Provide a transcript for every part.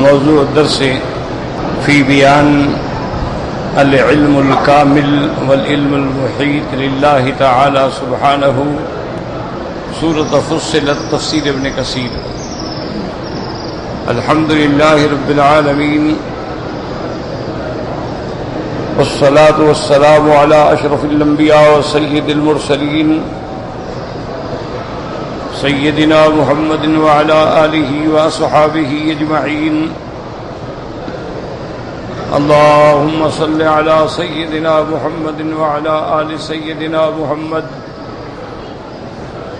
موضوع الدرس في بيان العلم الكامل والعلم المحيط لله تعالى سبحانه، سورة فصلت تفسير ابن كثير. الحمد لله رب العالمين، والصلاة والسلام على أشرف الأنبياء وسيد المرسلين سيدنا محمد وعلى آله وأصحابه أجمعين. اللهم صل على سيدنا محمد وعلى آل سيدنا محمد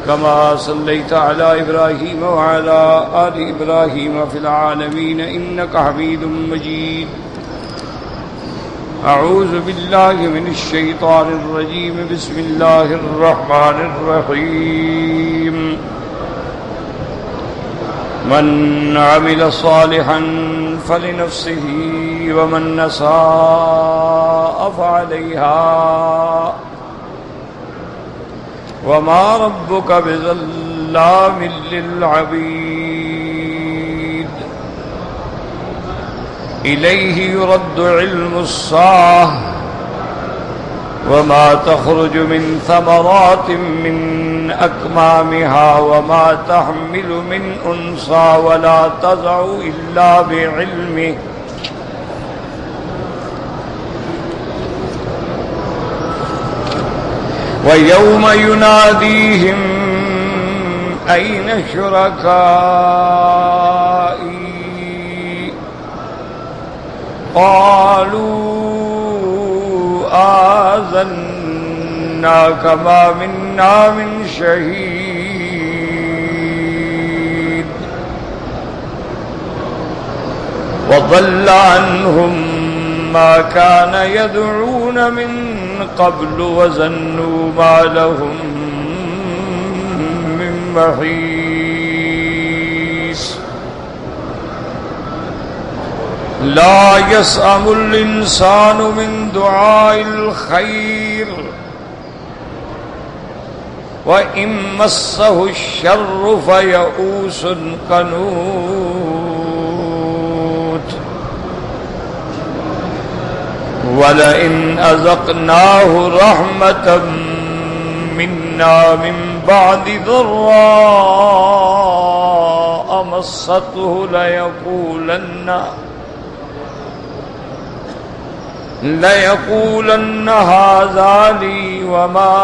كما صليت على إبراهيم وعلى آل إبراهيم في العالمين إنك حميد مجيد. أعوذ بالله من الشيطان الرجيم. بسم الله الرحمن الرحيم. من عمل صالحا فلنفسه ومن أساء فعليها وما ربك بظلام للعبيد. إليه يرد علم الساعة وما تخرج من ثمرات من أكمامها وما تحمل من أنثى ولا تضع إلا بعلمه. ويوم يناديهم أين شركائي قالوا آذناك ما منا من شهيد وضل عنهم ما كان يدعون من قبل وظنوا ما لهم من محيص. لا يسأم الإنسان من دعاء الخير وإن مسه الشر فيئوس قنوط. ولئن أذقناه رحمة منا من بعد ضراء مسته ليقولن هذا لي وما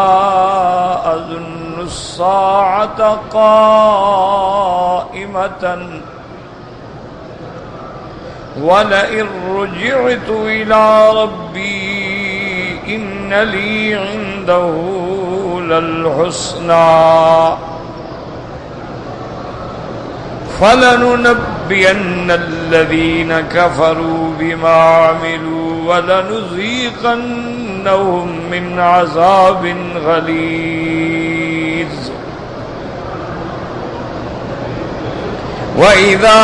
أظن الساعة قائمة ولئن رجعت إلى ربي إن لي عنده للحسنى فلننبئن الذين كفروا بما عملوا ولنذيقنهم من عذاب غليظ. وإذا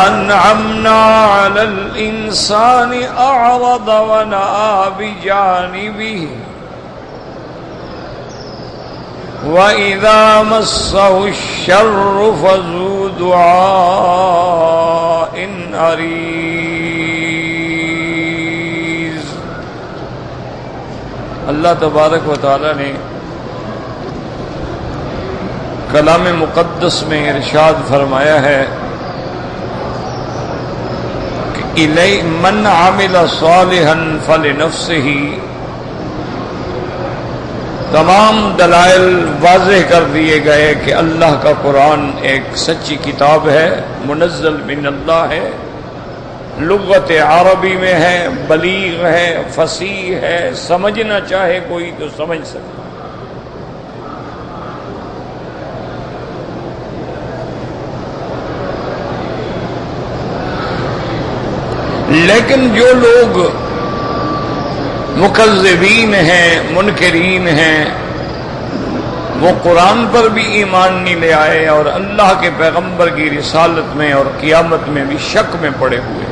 أنعمنا على الإنسان أعرض ونأى بجانبه وإذا مسه الشر فذو دعاء عريض. اللہ تبارک و تعالی نے کلام مقدس میں ارشاد فرمایا ہے کہ من عمل صالحا فلنفسہ. تمام دلائل واضح کر دیے گئے کہ اللہ کا قرآن ایک سچی کتاب ہے، منزل من اللہ ہے، لغت عربی میں ہے، بلیغ ہے، فصیح ہے، سمجھنا چاہے کوئی تو سمجھ سکتا. لیکن جو لوگ مکذبین ہیں، منکرین ہیں، وہ قرآن پر بھی ایمان نہیں لے آئے اور اللہ کے پیغمبر کی رسالت میں اور قیامت میں بھی شک میں پڑے ہوئے.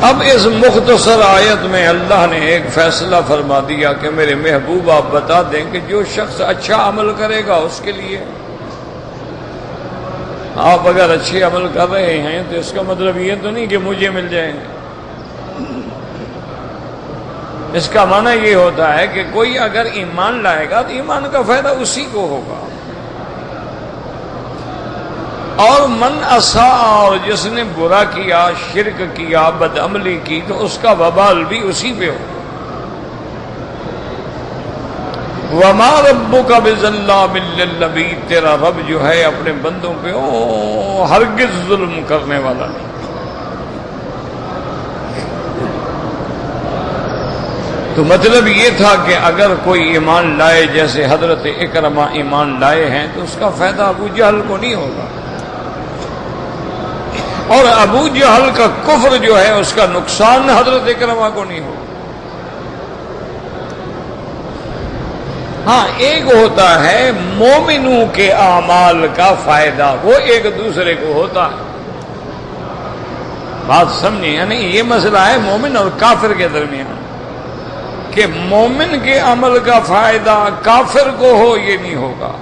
اب اس مختصر آیت میں اللہ نے ایک فیصلہ فرما دیا کہ میرے محبوب آپ بتا دیں کہ جو شخص اچھا عمل کرے گا اس کے لیے آپ اگر اچھے عمل کر رہے ہیں تو اس کا مطلب یہ تو نہیں کہ مجھے مل جائیں گے. اس کا معنی یہ ہوتا ہے کہ کوئی اگر ایمان لائے گا تو ایمان کا فائدہ اسی کو ہوگا. اور من اساء، اور جس نے برا کیا، شرک کیا، بدعملی کی، تو اس کا وبال بھی اسی پہ ہوگا. وما ربک بظلام للعبید، تیرا رب جو ہے اپنے بندوں پہ ہرگز ظلم کرنے والا نہیں. تو مطلب یہ تھا کہ اگر کوئی ایمان لائے جیسے حضرت اکرمہ ایمان لائے ہیں تو اس کا فائدہ ابو جہل کو نہیں ہوگا، اور ابو جہل کا کفر جو ہے اس کا نقصان حضرت اکرمہ کو نہیں ہوگا. ہاں، ایک ہوتا ہے مومنوں کے اعمال کا فائدہ، وہ ایک دوسرے کو ہوتا ہے. بات سمجھیں؟ یعنی یہ مسئلہ ہے مومن اور کافر کے درمیان، کہ مومن کے عمل کا فائدہ کافر کو ہو یہ نہیں ہوگا،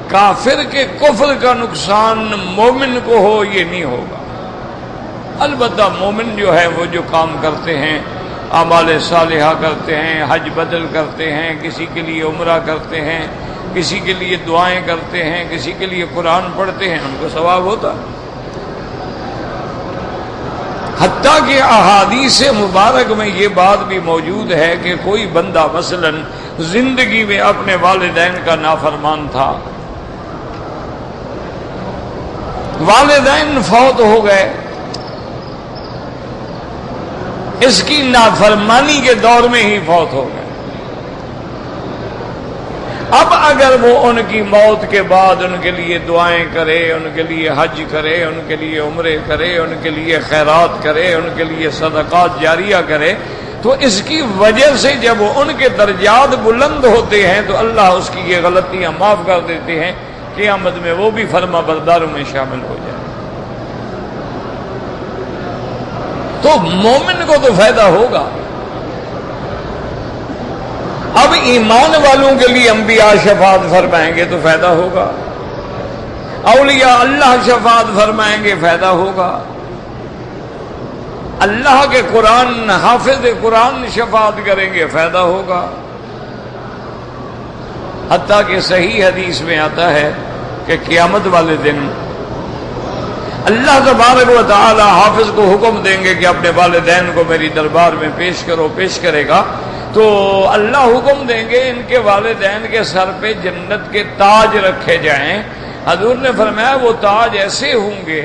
کافر کے کفر کا نقصان مومن کو ہو یہ نہیں ہوگا. البتہ مومن جو ہے وہ جو کام کرتے ہیں، اعمال صالحہ کرتے ہیں، حج بدل کرتے ہیں، کسی کے لیے عمرہ کرتے ہیں، کسی کے لیے دعائیں کرتے ہیں، کسی کے لیے قرآن پڑھتے ہیں، ان کو ثواب ہوتا. حتیٰ کہ احادیث مبارک میں یہ بات بھی موجود ہے کہ کوئی بندہ مثلا زندگی میں اپنے والدین کا نافرمان تھا، والدین فوت ہو گئے، اس کی نافرمانی کے دور میں ہی فوت ہو گئے. اب اگر وہ ان کی موت کے بعد ان کے لیے دعائیں کرے، ان کے لیے حج کرے، ان کے لیے عمرے کرے، ان کے لیے خیرات کرے، ان کے لیے صدقات جاریہ کرے، تو اس کی وجہ سے جب ان کے درجات بلند ہوتے ہیں تو اللہ اس کی یہ غلطیاں معاف کر دیتے ہیں، قیامت میں وہ بھی فرما برداروں میں شامل ہو جائے. تو مومن کو تو فائدہ ہوگا. اب ایمان والوں کے لیے انبیاء شفاعت فرمائیں گے تو فائدہ ہوگا، اولیاء اللہ شفاعت فرمائیں گے فائدہ ہوگا، اللہ کے قرآن حافظ قرآن شفاعت کریں گے فائدہ ہوگا. حتیٰ کہ صحیح حدیث میں آتا ہے کہ قیامت والے دن اللہ تبارک و تعالی حافظ کو حکم دیں گے کہ اپنے والدین کو میری دربار میں پیش کرو. پیش کرے گا تو اللہ حکم دیں گے ان کے والدین کے سر پہ جنت کے تاج رکھے جائیں. حضور نے فرمایا وہ تاج ایسے ہوں گے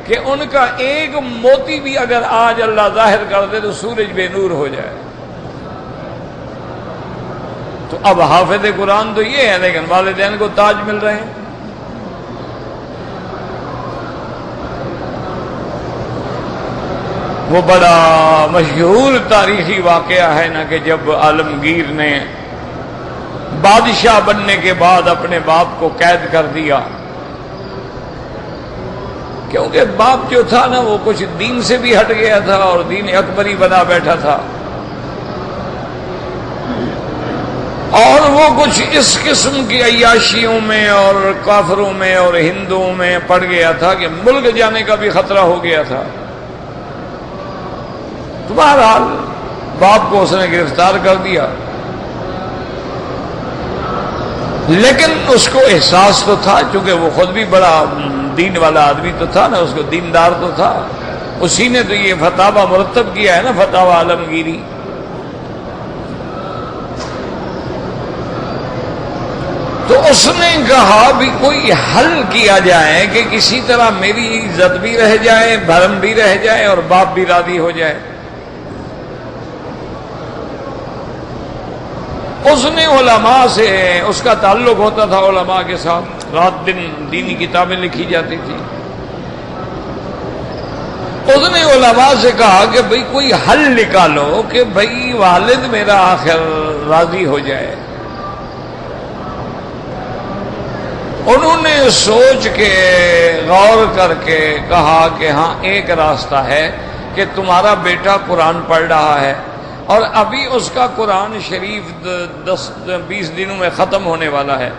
کہ ان کا ایک موتی بھی اگر آج اللہ ظاہر کر دے تو سورج بے نور ہو جائے. تو اب حافظ قرآن تو یہ ہے، لیکن والدین کو تاج مل رہے ہیں. وہ بڑا مشہور تاریخی واقعہ ہے نا کہ جب عالمگیر نے بادشاہ بننے کے بعد اپنے باپ کو قید کر دیا، کیونکہ باپ جو تھا نا وہ کچھ دین سے بھی ہٹ گیا تھا اور دین اکبری بنا بیٹھا تھا، اور وہ کچھ اس قسم کی عیاشیوں میں اور کافروں میں اور ہندوؤں میں پڑ گیا تھا کہ ملک جانے کا بھی خطرہ ہو گیا تھا. تو بہرحال باپ کو اس نے گرفتار کر دیا، لیکن اس کو احساس تو تھا، چونکہ وہ خود بھی بڑا دین والا آدمی تو تھا نا، اس کو دیندار تو تھا. اسی نے تو یہ فتاوی مرتب کیا ہے نا، فتاوی عالمگیری. تو اس نے کہا بھی کوئی حل کیا جائے کہ کسی طرح میری عزت بھی رہ جائے، بھرم بھی رہ جائے اور باپ بھی راضی ہو جائے. اس نے علماء سے، اس کا تعلق ہوتا تھا علماء کے ساتھ، رات دن دینی کتابیں لکھی جاتی تھی. اس نے علماء سے کہا کہ بھئی کوئی حل نکالو کہ بھئی والد میرا آخر راضی ہو جائے. انہوں نے سوچ کے غور کر کے کہا کہ ہاں ایک راستہ ہے کہ تمہارا بیٹا قرآن پڑھ رہا ہے اور ابھی اس کا قرآن شریف 10-20 دنوں میں ختم ہونے والا ہے.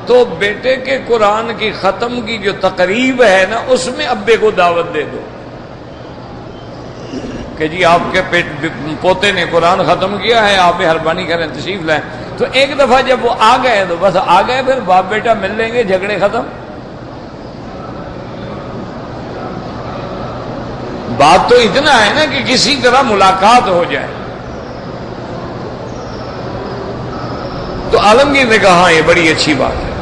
تو بیٹے کے قرآن کی ختم کی جو تقریب ہے نا، اس میں ابے کو دعوت دے دو کہ جی آپ کے پوتے نے قرآن ختم کیا ہے، آپ مہربانی کریں تشریف لائیں۔ تو ایک دفعہ جب وہ آ گئے تو بس آ گئے، پھر باپ بیٹا مل لیں گے، جھگڑے ختم۔ بات تو اتنا ہے نا کہ کسی طرح ملاقات ہو جائے۔ تو عالمگیر نے کہا یہ بڑی اچھی بات ہے۔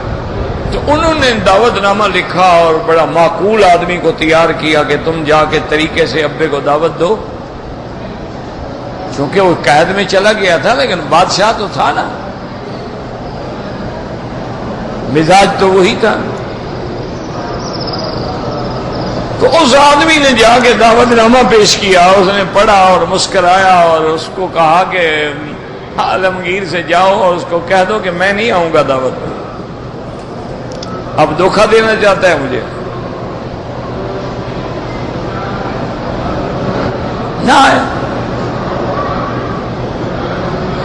تو انہوں نے دعوت نامہ لکھا اور بڑا معقول آدمی کو تیار کیا کہ تم جا کے طریقے سے ابے کو دعوت دو، چونکہ وہ قید میں چلا گیا تھا لیکن بادشاہ تو تھا نا، مزاج تو وہی تھا۔ تو اس آدمی نے جا کے دعوت نامہ پیش کیا، اس نے پڑھا اور مسکرایا اور اس کو کہا کہ عالمگیر سے جاؤ اور اس کو کہہ دو کہ میں نہیں آؤں گا دعوت میں، اب دھوکہ دینا چاہتا ہے مجھے، نہ آئے۔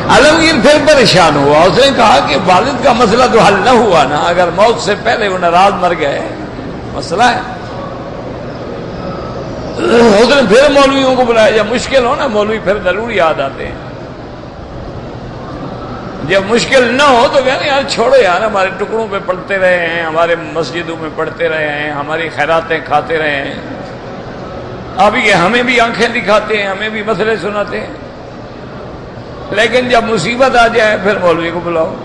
عالمگیر پھر پریشان ہوا، اس نے کہا کہ والد کا مسئلہ تو حل نہ ہوا نا، اگر موت سے پہلے وہ ناراض مر گئے مسئلہ ہے۔ اس نے پھر مولویوں کو بلایا، جب مشکل ہو نا مولوی پھر ضرور یاد آتے ہیں، جب مشکل نہ ہو تو کہتے ہیں یار چھوڑو یار، ہمارے ٹکڑوں پہ پڑھتے رہے ہیں، ہمارے مسجدوں میں پڑھتے رہے ہیں، ہماری خیراتیں کھاتے رہے ہیں، اب یہ ہمیں بھی آنکھیں دکھاتے ہیں، ہمیں بھی مسئلے سناتے ہیں، لیکن جب مصیبت آ جائے پھر مولوی کو بلاؤ،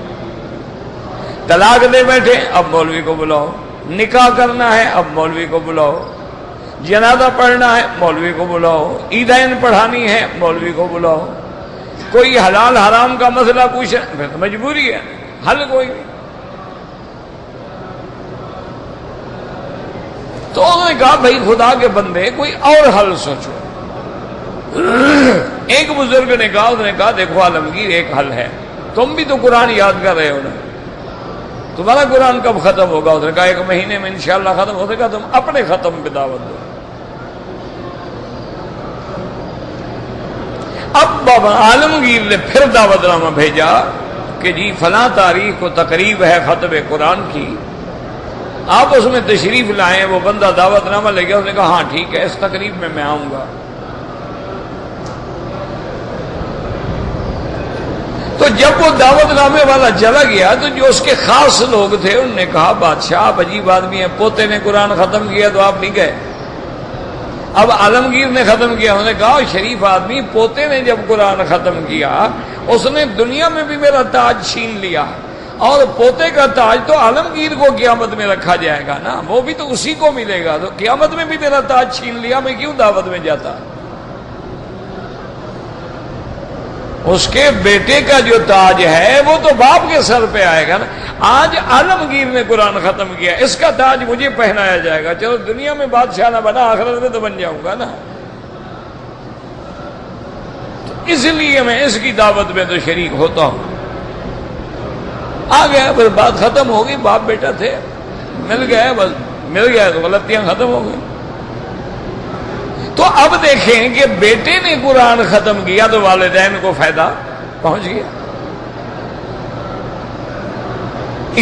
طلاق دے بیٹھے اب مولوی کو بلاؤ، نکاح کرنا ہے اب مولوی کو بلاؤ، جنازہ پڑھنا ہے مولوی کو بلاؤ، عیدین پڑھانی ہے مولوی کو بلاؤ، کوئی حلال حرام کا مسئلہ پوچھے پھر تو مجبوری ہے، حل کوئی نہیں۔ تو انہوں نے کہا بھائی خدا کے بندے کوئی اور حل سوچو۔ ایک بزرگ نے کہا، اس نے کہا دیکھو عالمگیر ایک حل ہے، تم بھی تو قرآن یاد کر رہے ہو نا، تمہارا قرآن کب ختم ہوگا؟ اس نے کہا 1 مہینے میں انشاءاللہ ختم ہو گا، تم اپنے ختم پہ دعوت دو۔ اب بابا عالمگیر نے پھر دعوت نامہ بھیجا کہ جی فلاں تاریخ کو تقریب ہے ختم قرآن کی، آپ اس میں تشریف لائیں۔ وہ بندہ دعوت نامہ لے گیا، اس نے کہا ہاں ٹھیک ہے اس تقریب میں آؤں گا۔ تو جب وہ دعوت نامے والا چلا گیا تو جو اس کے خاص لوگ تھے انہوں نے کہا بادشاہ آپ عجیب آدمی ہیں، پوتے نے قرآن ختم کیا تو آپ نہیں گئے، اب عالمگیر نے ختم کیا۔ انہوں نے کہا شریف آدمی، پوتے نے جب قرآن ختم کیا اس نے دنیا میں بھی میرا تاج چھین لیا، اور پوتے کا تاج تو عالمگیر کو قیامت میں رکھا جائے گا نا، وہ بھی تو اسی کو ملے گا، تو قیامت میں بھی میرا تاج چھین لیا، میں کیوں دعوت میں جاتا؟ اس کے بیٹے کا جو تاج ہے وہ تو باپ کے سر پہ آئے گا نا۔ آج عالمگیر نے قرآن ختم کیا، اس کا تاج مجھے پہنایا جائے گا، چلو دنیا میں بادشاہ نہ بنا آخرت میں تو بن جاؤں گا نا۔ تو اس لیے میں اس کی دعوت میں تو شریک ہوتا ہوں۔ آ گیا، پھر بات ختم ہو گئی، باپ بیٹا تھے مل گئے، بس مل گیا تو غلطیاں ختم ہو گئی۔ تو اب دیکھیں کہ بیٹے نے قرآن ختم کیا تو والدین کو فائدہ پہنچ گیا۔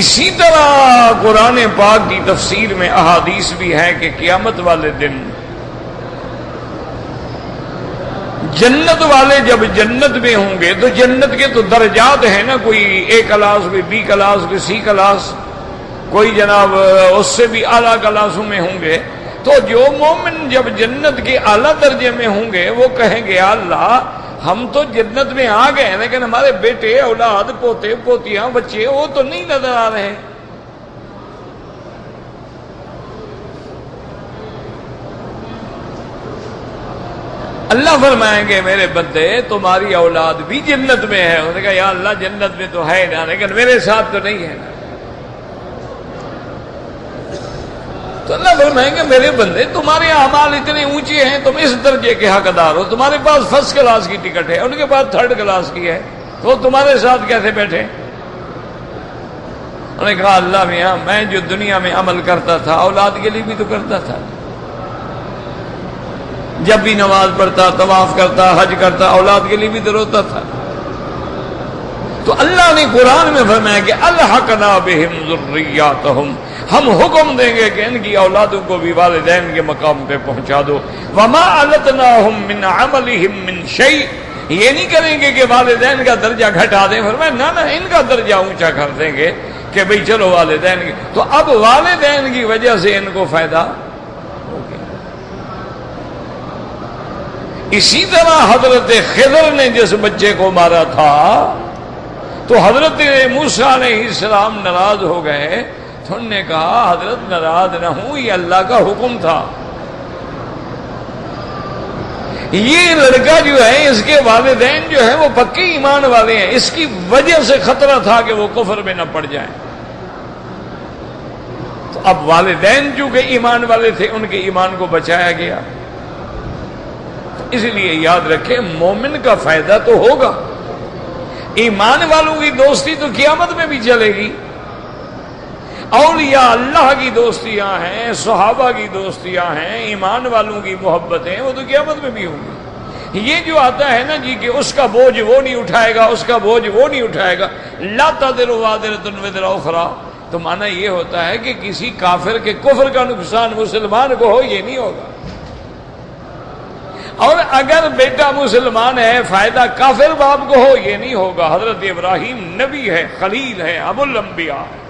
اسی طرح قرآن پاک کی تفسیر میں احادیث بھی ہے کہ قیامت والے دن جنت والے جب جنت میں ہوں گے تو جنت کے تو درجات ہیں نا، کوئی A کلاس، کوئی B کلاس، کوئی C کلاس، کوئی جناب اس سے بھی اعلیٰ کلاسوں میں ہوں گے۔ تو جو مومن جب جنت کے اعلیٰ درجے میں ہوں گے وہ کہیں گے اللہ ہم تو جنت میں آ گئے لیکن ہمارے بیٹے اولاد پوتے پوتیاں بچے وہ تو نہیں نظر آ رہے۔ اللہ فرمائیں گے میرے بندے تمہاری اولاد بھی جنت میں ہے۔ انہوں نے کہا یا اللہ جنت میں تو ہے نا لیکن میرے ساتھ تو نہیں ہے نا۔ تو اللہ فرمائیں گے میرے بندے تمہارے اعمال اتنے اونچے ہیں، تم اس درجے کے حقدار ہو، تمہارے پاس فرسٹ کلاس کی ٹکٹ ہے، ان کے پاس تھرڈ کلاس کی ہے، تو تمہارے ساتھ کیسے بیٹھے؟ انہوں نے کہا اللہ میاں میں جو دنیا میں عمل کرتا تھا اولاد کے لیے بھی تو کرتا تھا، جب بھی نماز پڑھتا، طواف کرتا، حج کرتا، اولاد کے لیے بھی تو روتا تھا۔ تو اللہ نے قرآن میں فرمایا کہ الحقنا بہم ذریاتہم، ہم حکم دیں گے کہ ان کی اولادوں کو بھی والدین کے مقام پہ پہنچا دو. وما علتناہم من عملہم من شیء، یہ نہیں کریں گے کہ والدین کا درجہ گھٹا دیں. فرمایا نہ ان کا درجہ اونچا کر دیں گے کہ بھئی چلو والدین کی. تو اب والدین کی وجہ سے ان کو فائدہ ہو گیا. اسی طرح حضرت خضر نے جس بچے کو مارا تھا تو حضرت موسیٰ علیہ السلام ناراض ہو گئے. تو انہوں نے کہا حضرت ناراض نہ ہوں، یہ اللہ کا حکم تھا. یہ لڑکا جو ہے اس کے والدین جو ہیں وہ پکے ایمان والے ہیں، اس کی وجہ سے خطرہ تھا کہ وہ کفر میں نہ پڑ جائیں. تو اب والدین جو کہ ایمان والے تھے ان کے ایمان کو بچایا گیا. اس لیے یاد رکھیں مومن کا فائدہ تو ہوگا. ایمان والوں کی دوستی تو قیامت میں بھی چلے گی. اولیاء اللہ کی دوستیاں ہیں، صحابہ کی دوستیاں ہیں، ایمان والوں کی محبتیں وہ تو قیامت میں بھی ہوں گی. یہ جو آتا ہے نا جی کہ اس کا بوجھ وہ نہیں اٹھائے گا، اس کا بوجھ وہ نہیں اٹھائے گا، لا تزر وازرۃ وزر اخری، تو معنی یہ ہوتا ہے کہ کسی کافر کے کفر کا نقصان مسلمان کو ہو، یہ نہیں ہوگا. اور اگر بیٹا مسلمان ہے فائدہ کافر باپ کو ہو، یہ نہیں ہوگا. حضرت ابراہیم نبی ہے، خلیل ہے، ابو الانبیاء ہے،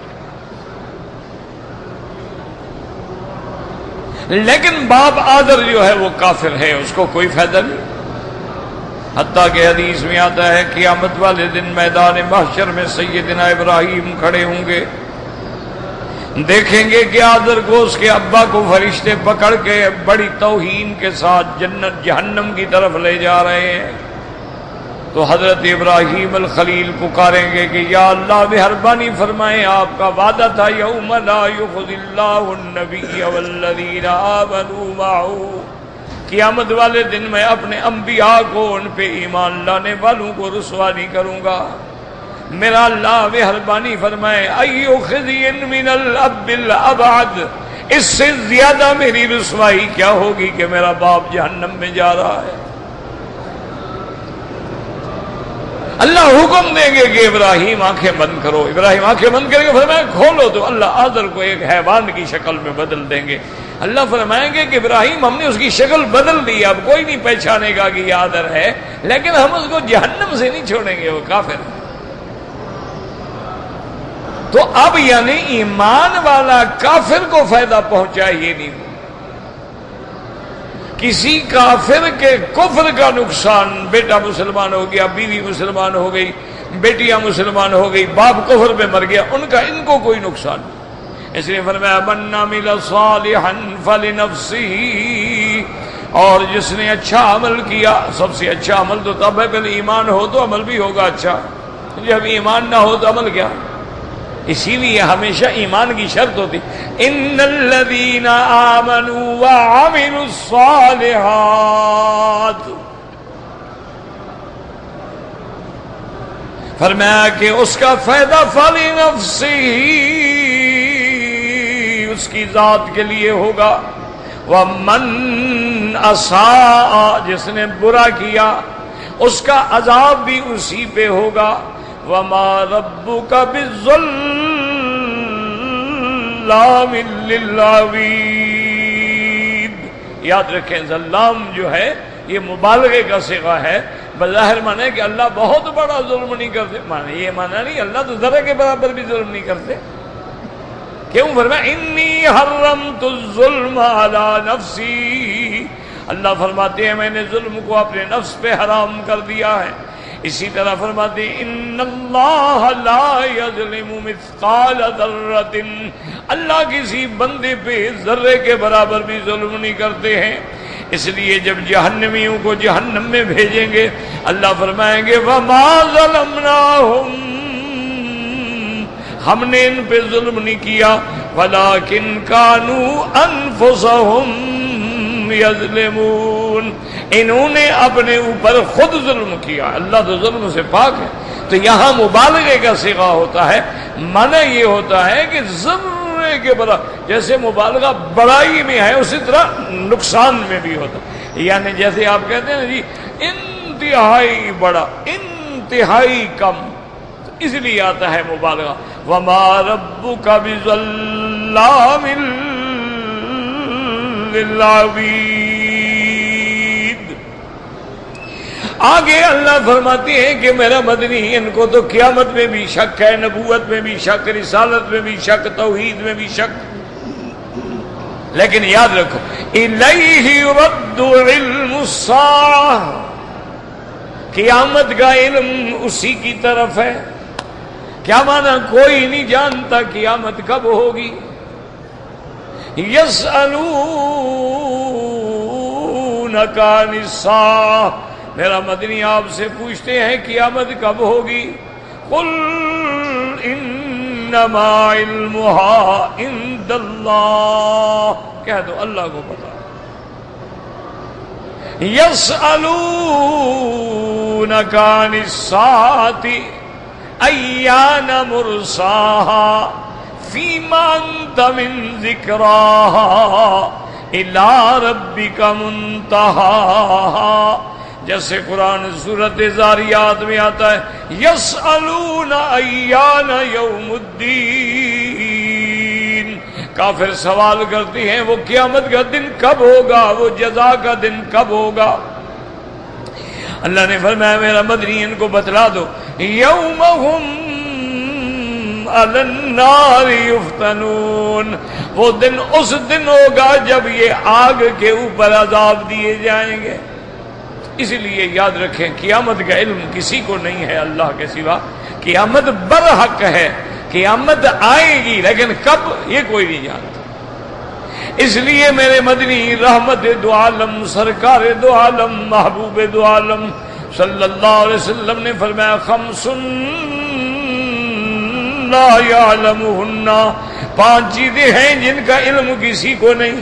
لیکن باپ آدر جو ہے وہ کافر ہے، اس کو کوئی فائدہ نہیں. حتیٰ کہ حدیث میں آتا ہے قیامت والے دن میدان محشر میں سیدنا ابراہیم کھڑے ہوں گے، دیکھیں گے کہ آدر کو اس کے ابا کو فرشتے پکڑ کے بڑی توہین کے ساتھ جنت جہنم کی طرف لے جا رہے ہیں. تو حضرت ابراہیم الخلیل پکاریں گے کہ یا اللہ مہربانی فرمائیں، آپ کا وعدہ تھا یوم لا یخزی اللہ النبی والذین آمنوا معہ، قیامت والے دن میں اپنے انبیاء کو، ان پہ ایمان لانے والوں کو رسوا نہیں کروں گا. میرا اللہ مہربانی فرمائے ایو خزی من الاب الابعد، اس سے زیادہ میری رسوائی کیا ہوگی کہ میرا باپ جہنم میں جا رہا ہے. اللہ حکم دیں گے کہ ابراہیم آنکھیں بند کرو. ابراہیم آنکھیں بند کریں گے، فرمایا کھولو، تو اللہ آدر کو ایک حیوان کی شکل میں بدل دیں گے. اللہ فرمائیں گے کہ ابراہیم ہم نے اس کی شکل بدل دی، اب کوئی نہیں پہچانے گا کہ یہ آدر ہے، لیکن ہم اس کو جہنم سے نہیں چھوڑیں گے، وہ کافر ہے. تو اب یعنی ایمان والا کافر کو فائدہ پہنچائے یہ نہیں. کسی کافر کے کفر کا نقصان، بیٹا مسلمان ہو گیا، بیوی مسلمان ہو گئی، بیٹیاں مسلمان ہو گئی، باپ کفر میں مر گیا، ان کو کوئی نقصان نہیں. اس لیے فرمایا من عمل صالحا فلنفسہ، اور جس نے اچھا عمل کیا، سب سے اچھا عمل تو تب ہے پہلے ایمان ہو تو عمل بھی ہوگا اچھا، جب ایمان نہ ہو تو عمل کیا. اسی لیے ہمیشہ ایمان کی شرط ہوتی ان الذین آمنوا وعملوا الصالحات، فرمایا کہ اس کا فائدہ فلنفسہ، اس کی ذات کے لیے ہوگا. ومن اساء، جس نے برا کیا اس کا عذاب بھی اسی پہ ہوگا. وما ربک بالظلام للعبید، یاد رکھیں ظلام جو ہے یہ مبالغے کا صیغہ ہے. بظاہر مانے کہ اللہ بہت بڑا ظلم نہیں کرتے، مانے یہ مانا نہیں اللہ تو ذرے کے برابر بھی ظلم نہیں کرتے. کیوں؟ فرمایا انی حرمت الظلم علی نفسی، اللہ فرماتے ہیں میں نے ظلم کو اپنے نفس پہ حرام کر دیا ہے. اسی طرح فرماتے ہیں ان اللہ لا یظلم مثقال ذرۃ، اللہ کسی بندے پہ ذرے کے برابر بھی ظلم نہیں کرتے ہیں. اس لیے جب جہنمیوں کو جہنم میں بھیجیں گے اللہ فرمائیں گے وما ظلمناہم، ہم نے ان پہ ظلم نہیں کیا، ولکن کانوا انفسہم یظلمون، انہوں نے اپنے اوپر خود ظلم کیا. اللہ تو ظلم سے پاک ہے. تو یہاں مبالغے کا صیغہ ہوتا ہے، معنی یہ ہوتا ہے کہ ذرے کے برابر، جیسے مبالغہ بڑائی میں ہے اسی طرح نقصان میں بھی ہوتا ہے. یعنی جیسے آپ کہتے ہیں نا جی انتہائی بڑا، انتہائی کم، اس لیے آتا ہے مبالغہ، وما ربک بظلام للعبید۔ آگے اللہ فرماتے ہیں کہ میرا مدنی ان کو تو قیامت میں بھی شک ہے، نبوت میں بھی شک، رسالت میں بھی شک، توحید میں بھی شک، لیکن یاد رکھو الیہ یرد علم الساعہ، قیامت کا علم اسی کی طرف ہے۔ کیا مانا؟ کوئی نہیں جانتا قیامت کب ہوگی۔ یسألونک عن الساعہ، میرا مدنی آپ سے پوچھتے ہیں قیامت کب ہوگی؟ قل انما علمها عند اللہ، کہہ دو اللہ کو پتا۔ یسألونک عن الساعۃ ایان مرساها فیما انت من ذکراها الی ربک منتہاها، جیسے قرآن سورۃ ذاریات میں آتا ہے یسألون ایان یوم الدین، کافر سوال کرتے ہیں وہ قیامت کا دن کب ہوگا، وہ جزا کا دن کب ہوگا۔ اللہ نے فرمایا میرا مدنی ان کو بتلا دو، یوم ہم علی النار یفتنون، وہ دن اس دن ہوگا جب یہ آگ کے اوپر عذاب دیے جائیں گے۔ اس لیے یاد رکھیں قیامت کا علم کسی کو نہیں ہے اللہ کے سوا، قیامت برحق ہے، قیامت آئے گی لیکن کب یہ کوئی نہیں جانتا۔ اس لیے میرے مدنی رحمت دو عالم، سرکار دو عالم، محبوب دو عالم صلی اللہ علیہ وسلم نے فرمایا خمس لا یعلمہن، 5 چیزیں ہیں جن کا علم کسی کو نہیں،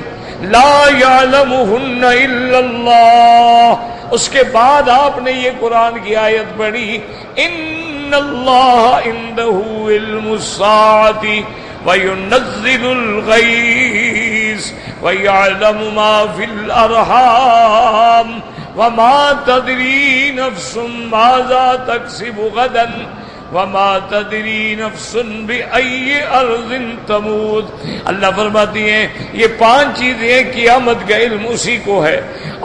لا یعلمہن الا اللہ۔ اس کے بعد آپ نے یہ قرآن کی آیت پڑھی ان اللہ عنده علم الساعۃ وینزل الغیث ویعلم ما فی الارحام وما تدری نفس ماذا تکسب غدا وما تدری نفس بأی ارض تموت۔ اللہ فرماتی ہیں یہ 5 چیزیں، قیامت کا علم اسی کو ہے،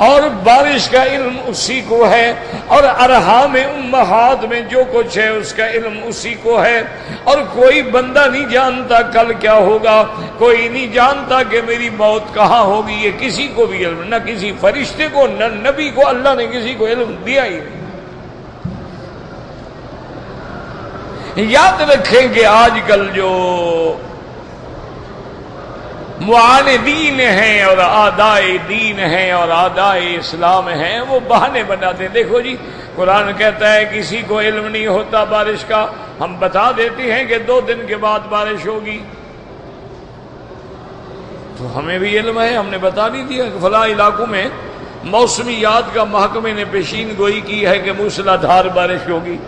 اور بارش کا علم اسی کو ہے، اور ارحام امہات میں جو کچھ ہے اس کا علم اسی کو ہے، اور کوئی بندہ نہیں جانتا کل کیا ہوگا، کوئی نہیں جانتا کہ میری موت کہاں ہوگی، یہ کسی کو بھی علم، نہ کسی فرشتے کو نہ نبی کو اللہ نے کسی کو علم دیا ہی نہیں۔ یاد رکھیں کہ آج کل جو معاندین ہیں اور اعدائے دین ہیں اور اعدائے اسلام ہیں وہ بہانے بناتے ہیں۔ دیکھو جی قرآن کہتا ہے کسی کو علم نہیں ہوتا بارش کا، ہم بتا دیتے ہیں کہ 2 دن کے بعد بارش ہوگی، تو ہمیں بھی علم ہے، ہم نے بتا نہیں دیا کہ فلاں علاقوں میں موسمیات کا محکمے نے پیشین گوئی کی ہے کہ موسلا دھار بارش ہوگی،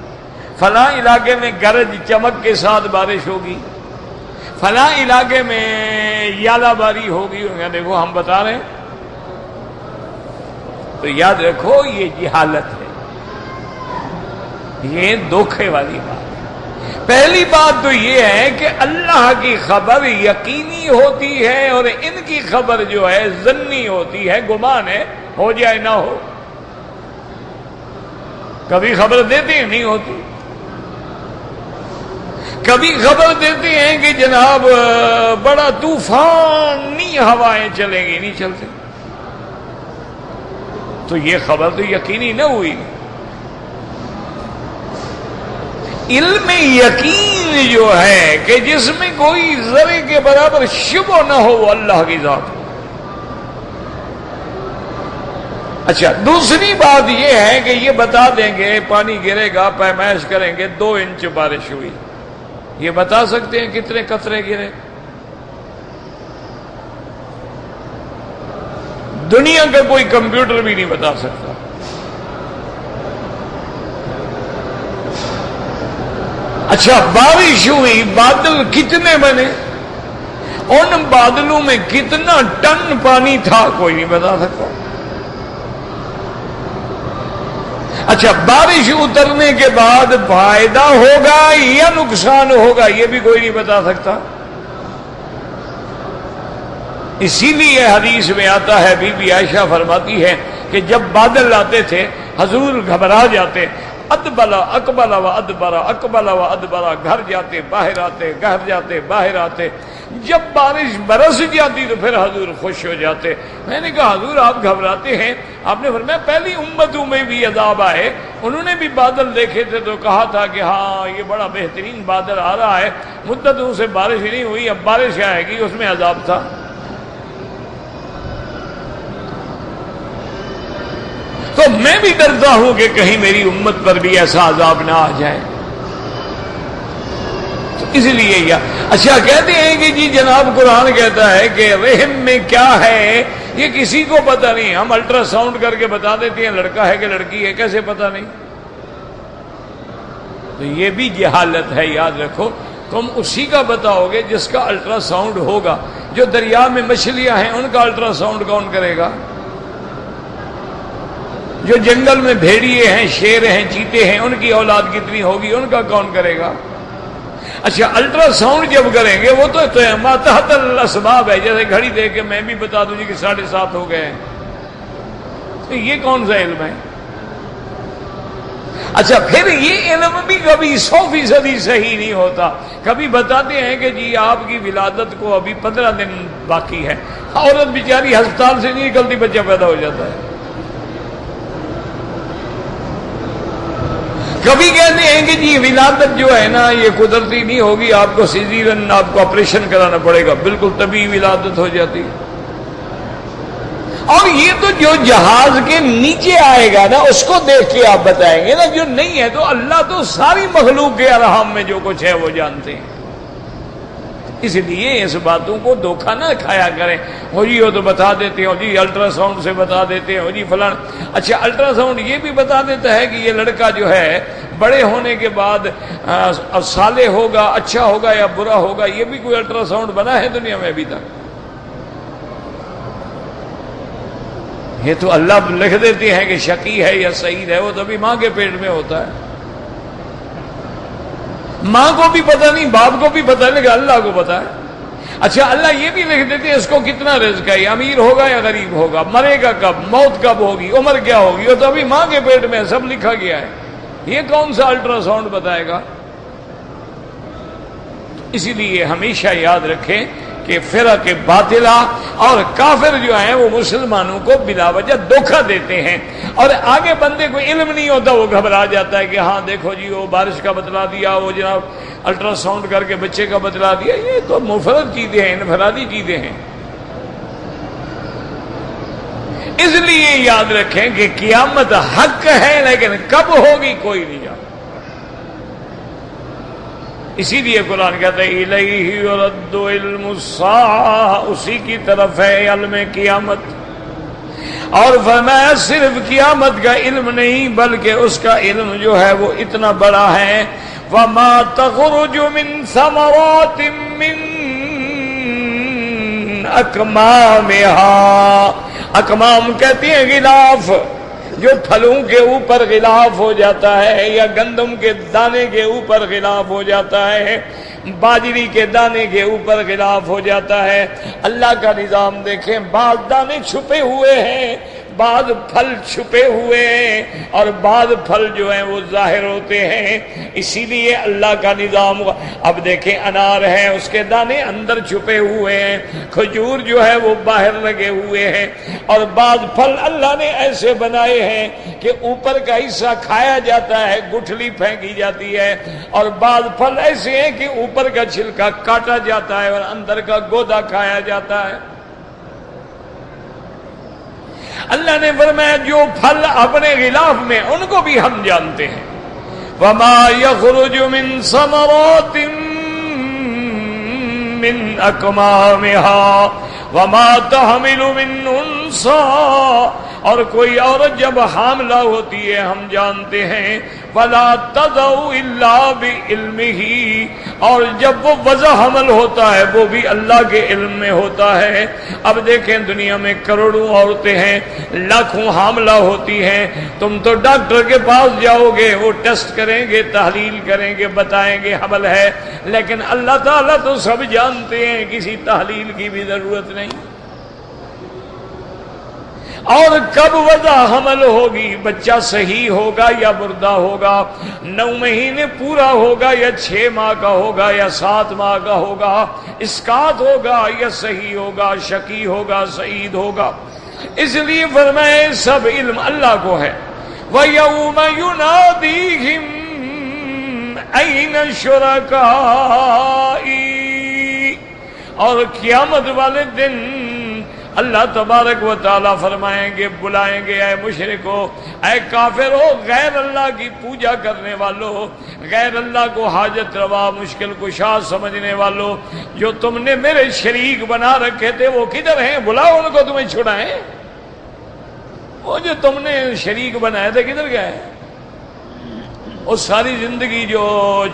فلاں علاقے میں گرج چمک کے ساتھ بارش ہوگی، فلاں علاقے میں یالہ باری ہوگی۔ دیکھو ہم بتا رہے ہیں، تو یاد رکھو یہ جہالت ہے، یہ دھوکے والی بات۔ پہلی بات تو یہ ہے کہ اللہ کی خبر یقینی ہوتی ہے اور ان کی خبر جو ہے ظنی ہوتی ہے، گمان ہے، ہو جائے نہ ہو۔ کبھی خبر دیتے ہیں نہیں ہوتی، کبھی خبر دیتے ہیں کہ جناب بڑا طوفانی ہوائیں چلیں گی، نہیں چلتے، تو یہ خبر تو یقینی نہ ہوئی۔ علم یقین جو ہے کہ جس میں کوئی ذرے کے برابر شبہ نہ ہو وہ اللہ کی ذات ہے۔ اچھا دوسری بات یہ ہے کہ یہ بتا دیں گے پانی گرے گا، پیمائش کریں گے 2 انچ بارش ہوئی، یہ بتا سکتے ہیں کتنے قطرے گرے؟ دنیا کا کوئی کمپیوٹر بھی نہیں بتا سکتا۔ اچھا بارش ہوئی، بادل کتنے بنے، ان بادلوں میں کتنا ٹن پانی تھا، کوئی نہیں بتا سکتا۔ اچھا بارش اترنے کے بعد فائدہ ہوگا یا نقصان ہوگا یہ بھی کوئی نہیں بتا سکتا. اسی لیے حدیث میں آتا ہے بی بی عائشہ فرماتی ہے کہ جب بادل آتے تھے حضور گھبرا جاتے، ادبلا اقبلا و ادبرا اقبلا و ادبرا، گھر جاتے باہر آتے، گھر جاتے باہر آتے. جب بارش برس جاتی تو پھر حضور خوش ہو جاتے. میں نے کہا حضور آپ گھبراتے ہیں؟ آپ نے فرمایا پہلی امتوں میں بھی عذاب آئے، انہوں نے بھی بادل دیکھے تھے تو کہا تھا کہ ہاں یہ بڑا بہترین بادل آ رہا ہے، مدتوں سے بارش ہی نہیں ہوئی، اب بارش آئے گی، اس میں عذاب تھا. تو میں بھی ڈرتا ہوں کہ کہیں میری امت پر بھی ایسا عذاب نہ آ جائے. تو اس لیے اچھا کہتے ہیں کہ جی جناب قرآن کہتا ہے کہ رحم میں کیا ہے یہ کسی کو پتہ نہیں. ہم الٹرا ساؤنڈ کر کے بتا دیتے ہیں لڑکا ہے کہ لڑکی ہے، کیسے پتہ نہیں؟ تو یہ بھی جہالت ہے. یاد رکھو تم اسی کا بتاؤ گے جس کا الٹرا ساؤنڈ ہوگا. جو دریا میں مچھلیاں ہیں ان کا الٹرا ساؤنڈ کون کرے گا؟ جو جنگل میں بھیڑیے ہیں، شیر ہیں، چیتے ہیں، ان کی اولاد کتنی ہوگی ان کا کون کرے گا؟ اچھا الٹرا ساؤنڈ جب کریں گے وہ تو تحت الاسباب ہے. جیسے گھڑی دے کے میں بھی بتا دوں جی کہ 7:30 ہو گئے ہیں، تو یہ کون سا علم ہے؟ اچھا پھر یہ علم بھی کبھی 100% صحیح نہیں ہوتا. کبھی بتاتے ہیں کہ جی آپ کی ولادت کو ابھی 15 دن باقی ہے، عورت بیچاری ہسپتال سے نہیں نکلتی، بچہ پیدا ہو جاتا ہے. کبھی کہتے ہیں کہ جی ولادت جو ہے نا یہ قدرتی نہیں ہوگی، آپ کو سیزیرین، آپ کو آپریشن کرانا پڑے گا، بالکل طبی ولادت ہو جاتی. اور یہ تو جو جہاز کے نیچے آئے گا نا اس کو دیکھ کے آپ بتائیں گے نا، جو نہیں ہے تو اللہ تو ساری مخلوق کے ارحام میں جو کچھ ہے وہ جانتے ہیں. اس لیے اس باتوں کو دھوکہ نہ کھایا کریں. ہو جی وہ تو بتا دیتے ہیں، جی الٹرا ساؤنڈ سے بتا دیتے ہیں، جی فلاں. اچھا الٹرا ساؤنڈ یہ بھی بتا دیتا ہے کہ یہ لڑکا جو ہے بڑے ہونے کے بعد صالح ہوگا، اچھا ہوگا یا برا ہوگا؟ یہ بھی کوئی الٹرا ساؤنڈ بنا ہے دنیا میں ابھی تک؟ یہ تو اللہ لکھ دیتے ہیں کہ شقی ہے یا سعید ہے، وہ تو ابھی ماں کے پیٹ میں ہوتا ہے. ماں کو بھی پتہ نہیں، باپ کو بھی پتہ نہیں، کہ اللہ کو پتہ ہے. اچھا اللہ یہ بھی لکھ دیتے ہیں اس کو کتنا رزق ہے، یہ امیر ہوگا یا غریب ہوگا، مرے گا کب، موت کب ہوگی، عمر کیا ہوگی، وہ تو ابھی ماں کے پیٹ میں سب لکھا گیا ہے. یہ کون سا الٹرا ساؤنڈ بتائے گا؟ اسی لیے ہمیشہ یاد رکھیں کہ فرق باطلہ اور کافر جو ہیں وہ مسلمانوں کو بلا وجہ دھوکہ دیتے ہیں. اور آگے بندے کو علم نہیں ہوتا، وہ گھبرا جاتا ہے کہ ہاں دیکھو جی وہ بارش کا بتلا دیا، وہ جناب الٹرا ساؤنڈ کر کے بچے کا بتلا دیا. یہ تو مفرد چیزیں ہیں، انفرادی چیزیں ہیں. اس لیے یاد رکھیں کہ قیامت حق ہے لیکن کب ہوگی کوئی نہیں جانتا. اسی لیے قرآن کہتا ہے الیہ یرد علم الساعہ، اسی کی طرف ہے علم قیامت. اور فرمایا صرف قیامت کا علم نہیں بلکہ اس کا علم جو ہے وہ اتنا بڑا ہے. وما تخرج من ثمرات من اکمامها، اکمام کہتے ہیں غلاف، جو پھلوں کے اوپر غلاف ہو جاتا ہے، یا گندم کے دانے کے اوپر غلاف ہو جاتا ہے، باجری کے دانے کے اوپر غلاف ہو جاتا ہے. اللہ کا نظام دیکھیں، بعض دانے چھپے ہوئے ہیں، بعض پھل چھپے ہوئے ہیں، اور بعض پھل جو ہیں وہ ظاہر ہوتے ہیں. اسی لیے اللہ کا نظام. اب دیکھیں انار ہے، اس کے دانے اندر چھپے ہوئے ہیں، کھجور جو ہے وہ باہر لگے ہوئے ہیں. اور بعض پھل اللہ نے ایسے بنائے ہیں کہ اوپر کا حصہ کھایا جاتا ہے، گٹھلی پھینکی جاتی ہے. اور بعض پھل ایسے ہیں کہ اوپر کا چھلکا کاٹا جاتا ہے اور اندر کا گودا کھایا جاتا ہے. اللہ نے فرمایا جو پھل اپنے غلاف میں ان کو بھی ہم جانتے ہیں. وما يخرج من ثمرات من اكمامها وما تحمل من انثى اور کوئی عورت جب حاملہ ہوتی ہے ہم جانتے ہیں فلا تضع الا بعلمہ، اور جب وہ وضع حمل ہوتا ہے وہ بھی اللہ کے علم میں ہوتا ہے۔ اب دیکھیں دنیا میں کروڑوں عورتیں ہیں، لاکھوں حاملہ ہوتی ہیں، تم تو ڈاکٹر کے پاس جاؤ گے، وہ ٹیسٹ کریں گے، تحلیل کریں گے، بتائیں گے حمل ہے، لیکن اللہ تعالیٰ تو سب جانتے ہیں، کسی تحلیل کی بھی ضرورت نہیں۔ اور کب وضع حمل ہوگی، بچہ صحیح ہوگا یا مردہ ہوگا، 9 مہینے پورا ہوگا یا 6 ماہ کا ہوگا یا 7 ماہ کا ہوگا، اسقاط ہوگا یا صحیح ہوگا، شقی ہوگا، سعید ہوگا۔ اس لیے فرمائے سب علم اللہ کو ہے۔ وَيَوْمَ يُنَادِيهِمْ أَيْنَ شُرَكَائِي، اور قیامت والے دن اللہ تبارک و تعالیٰ فرمائیں گے، بلائیں گے، اے مشرکو، اے کافرو، غیر اللہ کی پوجا کرنے والو، غیر اللہ کو حاجت روا مشکل کشا سمجھنے والو، جو تم نے میرے شریک بنا رکھے تھے وہ کدھر ہیں؟ بلاؤ ان کو، تمہیں چھڑائیں۔ وہ جو تم نے شریک بنائے تھے کدھر گئے؟ وہ ساری زندگی جو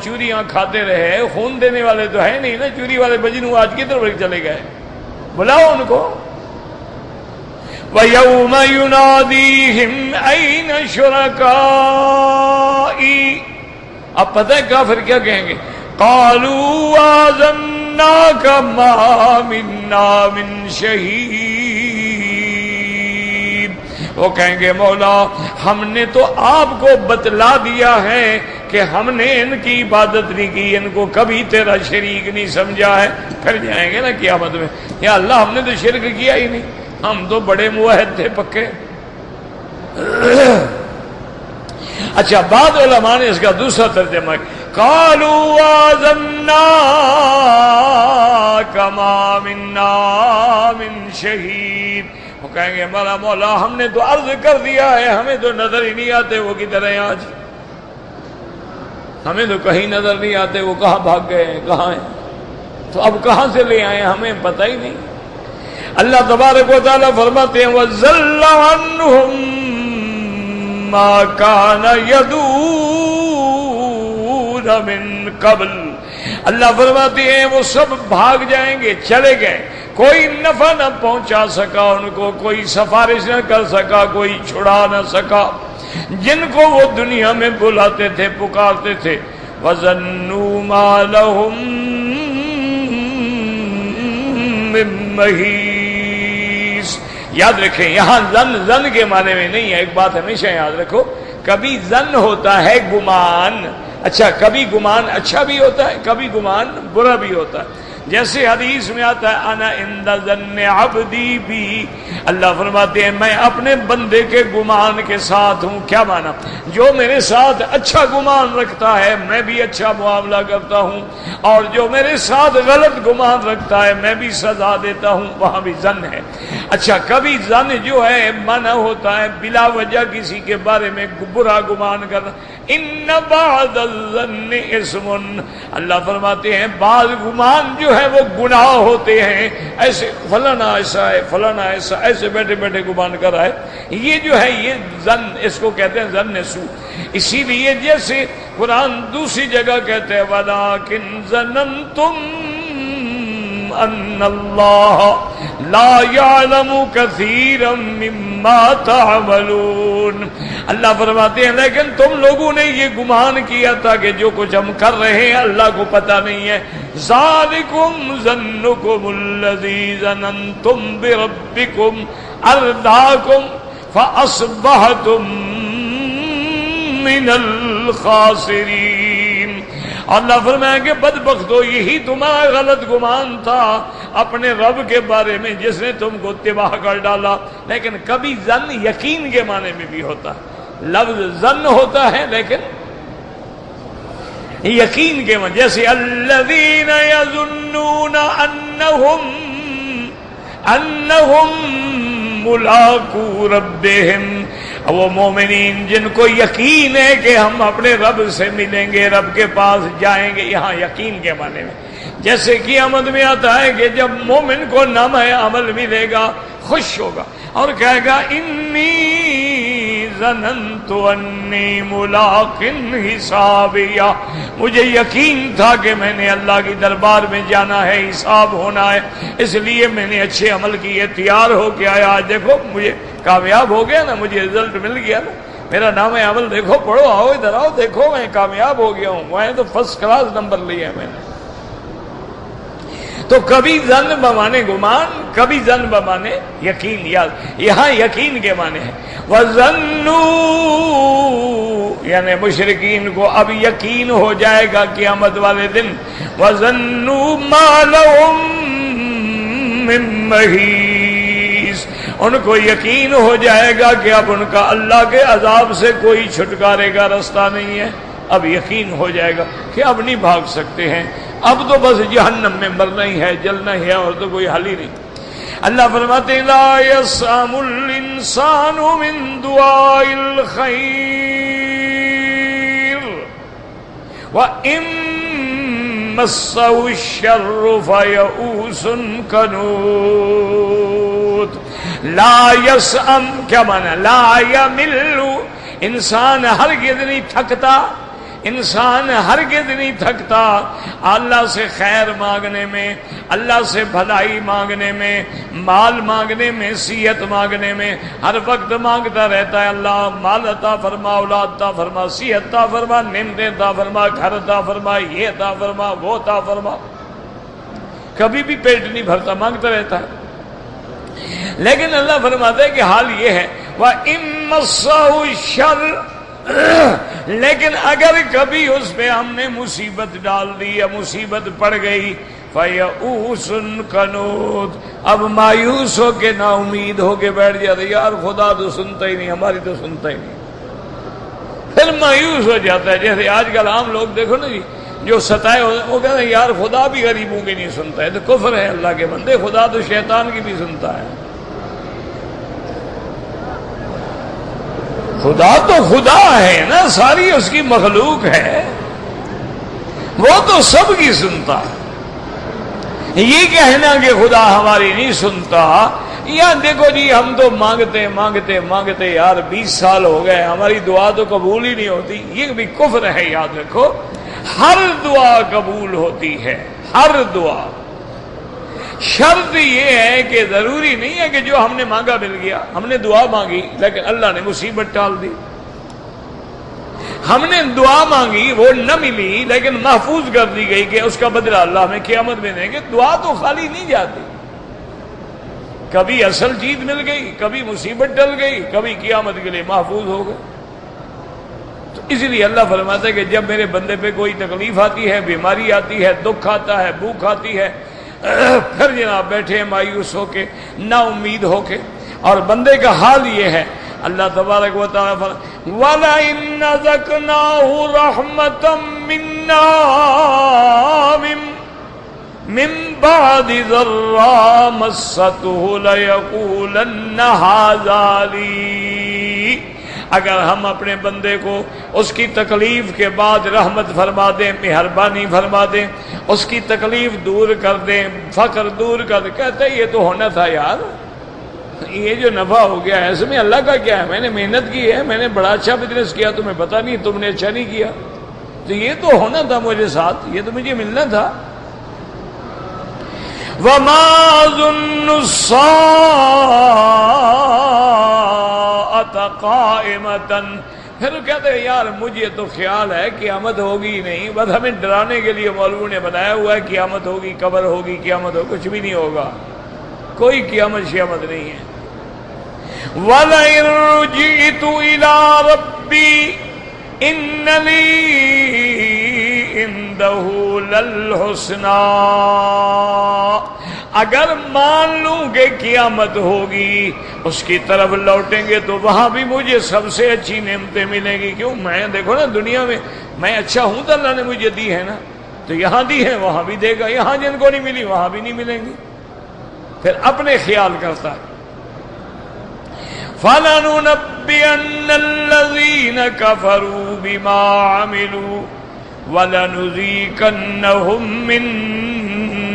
چوریاں کھاتے رہے، خون دینے والے تو ہے نہیں نا، چوری والے بجنو آج کدھر چلے گئے؟ بلاؤ ان کو۔ وَيَوْمَ يُنَادِيهِمْ أَيْنَ شُرَكَائِي، اب پتہ ہے کافر کیا کہیں گے؟ قَالُوا آذَنَّاكَ مَا مِنَّا مِن شَهِيدٍ، وہ کہیں گے مولا ہم نے تو آپ کو بتلا دیا ہے کہ ہم نے ان کی عبادت نہیں کی، ان کو کبھی تیرا شریک نہیں سمجھا ہے۔ پھر جائیں گے نا قیامت میں، یا اللہ ہم نے تو شرک کیا ہی نہیں، ہم تو بڑے موحد تھے پکے۔ اچھا بعض علماء نے اس کا دوسرا ترجمہ ہے، قالوا آذناک ما منا من شہید، وہ کہیں گے ہمارا مولا ہم نے تو عرض کر دیا ہے، ہمیں تو نظر ہی نہیں آتے وہ کدھر ہیں آج، ہمیں تو کہیں نظر نہیں آتے، وہ کہاں بھاگ گئے ہیں، کہاں ہیں، تو اب کہاں سے لے آئے ہمیں پتہ ہی نہیں۔ اللہ تبارک و تعالیٰ فرماتے ہیں وَزَلَّ عَنْهُمْ مَا كَانَ يَدُونَ مِن قَبْلِ، اللہ فرماتے ہیں وہ سب بھاگ جائیں گے، چلے گئے، کوئی نفع نہ پہنچا سکا ان کو، کوئی سفارش نہ کر سکا، کوئی چھڑا نہ سکا، جن کو وہ دنیا میں بلاتے تھے، پکارتے تھے۔ وَظَنُّوا مَا لَهُم مِّن مَّحِيصٍ، یاد رکھیں یہاں زن کے معنی میں نہیں ہے، ایک بات ہمیشہ یاد رکھو، کبھی زن ہوتا ہے گمان، اچھا کبھی گمان اچھا بھی ہوتا ہے، کبھی گمان برا بھی ہوتا ہے، جیسے حدیث میں آتا ہے انا عند ظن عبدی بی، اللہ فرماتے ہیں میں اپنے بندے کے گمان کے ساتھ ہوں۔ کیا مانا؟ جو میرے ساتھ اچھا گمان رکھتا ہے میں بھی اچھا معاملہ کرتا ہوں، اور جو میرے ساتھ غلط گمان رکھتا ہے میں بھی سزا دیتا ہوں، وہاں بھی ظن ہے۔ اچھا کبھی ظن جو ہے منع ہوتا ہے، بلا وجہ کسی کے بارے میں برا گمان کرنا، ان بعض الظن اسم، اللہ فرماتے ہیں بعض گمان جو ہے وہ گناہ ہوتے ہیں، ایسے فلانا ایسا ہے، فلانا ایسا، ایسے بیٹھے بیٹھے گمان کر رہا ہے، یہ جو ہے یہ ظن، اس کو کہتے ہیں ظن سوء۔ اسی لیے جیسے قرآن دوسری جگہ کہتے ہیں وَلَٰكِنْ ظَنَنْتُمْ أَنَّ اللَّهَ لَا يَعْلَمُ كَثِيرًا مِّمَّا تَعْمَلُونَ، اللہ فرماتے ہیں لیکن تم لوگوں نے یہ گمان کیا تھا کہ جو کچھ ہم کر رہے ہیں اللہ کو پتہ نہیں ہے۔ ذَلِكُمْ ظَنُّكُمُ الَّذِي ظَنَنْتُمْ بِرَبِّكُمْ أَرْدَاكُمْ فَأَصْبَحْتُمْ مِنَ الْخَاسِرِينَ، اللہ فرمایا کہ بدبختو یہی تمہارا غلط گمان تھا اپنے رب کے بارے میں جس نے تم کو تباہ کر ڈالا۔ لیکن کبھی ظن یقین کے معنی میں بھی ہوتا ہے، لفظ ظن ہوتا ہے لیکن یقین کے معنی، جیسے الذین یظنون انہم ملاقو ربہم، وہ مومنین جن کو یقین ہے کہ ہم اپنے رب سے ملیں گے، رب کے پاس جائیں گے، یہاں یقین کے معنی میں، جیسے قیامت میں آتا ہے کہ جب مومن کو نام عمل ملے گا خوش ہوگا اور کہے گا انی ظننت انی ملاق حسابیا، مجھے یقین تھا کہ میں نے اللہ کی دربار میں جانا ہے، حساب ہونا ہے، اس لیے میں نے اچھے عمل کیے، تیار ہو کے آیا، آج دیکھو مجھے کامیاب ہو گیا نا، مجھے رزلٹ مل گیا نا، میرا نام عمل دیکھو، پڑھو، آؤ ادھر آؤ، دیکھو میں کامیاب ہو گیا ہوں، میں تو فرسٹ کلاس نمبر لیا ہے میں نے۔ تو کبھی ظن بمانے گمان، کبھی ظن بمانے یقین، یاد یہاں یقین کے معنی ہے۔ وَظَنُّوا، یعنی مشرکین کو اب یقین ہو جائے گا قیامت والے دن، وَظَنُّوا مَا لَهُم مِّن مَّحِيصٍ، ان کو یقین ہو جائے گا کہ اب ان کا اللہ کے عذاب سے کوئی چھٹکارے کا رستہ نہیں ہے، اب یقین ہو جائے گا کہ اب نہیں بھاگ سکتے ہیں، اب تو بس جہنم میں مرنا ہی ہے، جلنا ہی ہے، اور تو کوئی حل ہی نہیں۔ اللہ فرماتے لا يسأم الانسان من دعاء الخير وإن مسه الشر فيئوس كنود۔ لا يسأم کیا معنی؟ لا يمل، انسان ہرگز نہیں تھکتا، انسان ہرگز نہیں تھکتا اللہ سے خیر مانگنے میں، اللہ سے بھلائی مانگنے میں، مال مانگنے میں، صحت مانگنے میں، ہر وقت مانگتا رہتا ہے اللہ مال عطا فرما، اولاد عطا فرما، صحت عطا فرما، نعمتیں عطا فرما، گھر عطا فرما، یہ عطا فرما، وہ عطا فرما، کبھی بھی پیٹ نہیں بھرتا، مانگتا رہتا ہے۔ لیکن اللہ فرماتا ہے کہ حال یہ ہے وَإِن مَّسَّهُ الشَّرُّ، لیکن اگر کبھی اس پہ ہم نے مصیبت ڈال دی یا مصیبت پڑ گئی، فَيَئُوسٌ كَنُودٌ، اب مایوس ہو کے نا امید ہو کے بیٹھ جاتے، یار خدا تو سنتا ہی نہیں، ہماری تو سنتا ہی نہیں، پھر مایوس ہو جاتا ہے۔ جیسے آج کل عام لوگ دیکھو نا جی، جو ستائے وہ کہتے ہیں یار خدا بھی غریبوں کی نہیں سنتا ہے، تو کفر ہے اللہ کے بندے، خدا تو شیطان کی بھی سنتا ہے۔ خدا تو خدا ہے نا، ساری اس کی مخلوق ہے، وہ تو سب کی سنتا ہے۔ یہ کہنا کہ خدا ہماری نہیں سنتا، یا دیکھو جی ہم تو مانگتے مانگتے مانگتے یار 20 سال ہو گئے، ہماری دعا تو قبول ہی نہیں ہوتی، یہ بھی کفر ہے۔ یاد رکھو ہر دعا قبول ہوتی ہے، ہر دعا، شرط یہ ہے کہ ضروری نہیں ہے کہ جو ہم نے مانگا مل گیا۔ ہم نے دعا مانگی لیکن اللہ نے مصیبت ٹال دی، ہم نے دعا مانگی وہ نہ ملی لیکن محفوظ کر دی گئی کہ اس کا بدلہ اللہ ہمیں قیامت میں دیں گے۔ دعا تو خالی نہیں جاتی، کبھی اصل چیز مل گئی، کبھی مصیبت ٹل گئی، کبھی قیامت کے لیے محفوظ ہو گئے۔ تو اس لیے اللہ فرماتا ہے کہ جب میرے بندے پہ کوئی تکلیف آتی ہے، بیماری آتی ہے، دکھ آتا ہے، بھوک آتی ہے، پھر جناب بیٹھے مایوس ہو کے، نا امید ہو کے، اور بندے کا حال یہ ہے۔ اللہ تبارک و تعالیٰ وَلَئِنْ أَذَقْنَاهُ رَحْمَةً مِنَّا مِن بَعْدِ ضَرَّاءٍ مَسَّتْهُ لَيَقُولَنَّ هَٰذَا لِي، اگر ہم اپنے بندے کو اس کی تکلیف کے بعد رحمت فرما دیں، مہربانی فرما دیں، اس کی تکلیف دور کر دیں، فقر دور کر دیں، کہتے ہیں یہ تو ہونا تھا یار، یہ جو نفع ہو گیا ہے اس میں اللہ کا کیا ہے، میں نے محنت کی ہے، میں نے بڑا اچھا بزنس کیا، تمہیں پتہ نہیں، تم نے اچھا نہیں کیا، تو یہ تو ہونا تھا مجھے ساتھ، یہ تو مجھے ملنا تھا۔ وَمَا ظُنُّ السَّاعَةَ قَائِمَةً، پھر کہتے ہیں یار مجھے تو خیال ہے قیامت ہوگی نہیں، بس ہمیں ڈرانے کے لیے مولوی نے بنایا ہوا ہے قیامت ہوگی، قبر ہوگی، قیامت ہوگی، کچھ بھی نہیں ہوگا، کوئی قیامت شیامت نہیں ہے۔ وَلَئِن رُجِعْتُ إِلَىٰ رَبِّي إِنَّ لِي عِندَهُ لَلْحُسْنَىٰ، اگر مان لوں کہ قیامت ہوگی، اس کی طرف لوٹیں گے تو وہاں بھی مجھے سب سے اچھی نعمتیں ملیں گی۔ کیوں؟ میں دیکھو نا دنیا میں میں اچھا ہوں تو اللہ نے مجھے دی ہے نا، تو یہاں دی ہے وہاں بھی دے گا، یہاں جن کو نہیں ملی وہاں بھی نہیں ملیں گی، پھر اپنے خیال کرتا ہے۔ فَلَنُنَبِّئَنَّ الَّذِينَ كَفَرُوا بِمَا عَمِلُوا وَلَنُذِيقَنَّهُم مِّن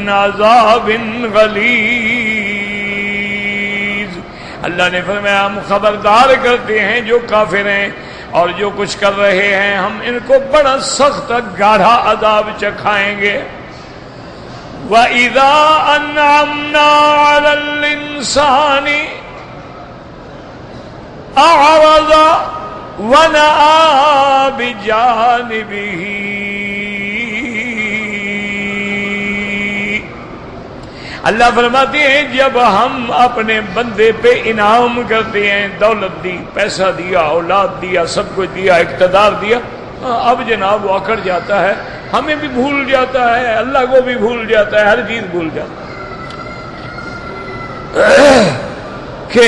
من عذاب غلیظ۔ اللہ نے فرمایا ہم خبردار کرتے ہیں جو کافر ہیں اور جو کچھ کر رہے ہیں، ہم ان کو بڑا سخت گاڑھا عذاب چکھائیں گے۔ وَإِذَا أَنْعَمْنَا عَلَى الْإِنسَانِ أَعْرَضَ وَنَأَىٰ بِجَانِبِهِ۔ اللہ فرماتے ہیں جب ہم اپنے بندے پہ انعام کرتے ہیں، دولت دی، پیسہ دیا، اولاد دیا، سب کچھ دیا، اقتدار دیا، اب جناب وہ اکڑ جاتا ہے، ہمیں بھی بھول جاتا ہے، اللہ کو بھی بھول جاتا ہے، ہر چیز بھول جاتا ہے کہ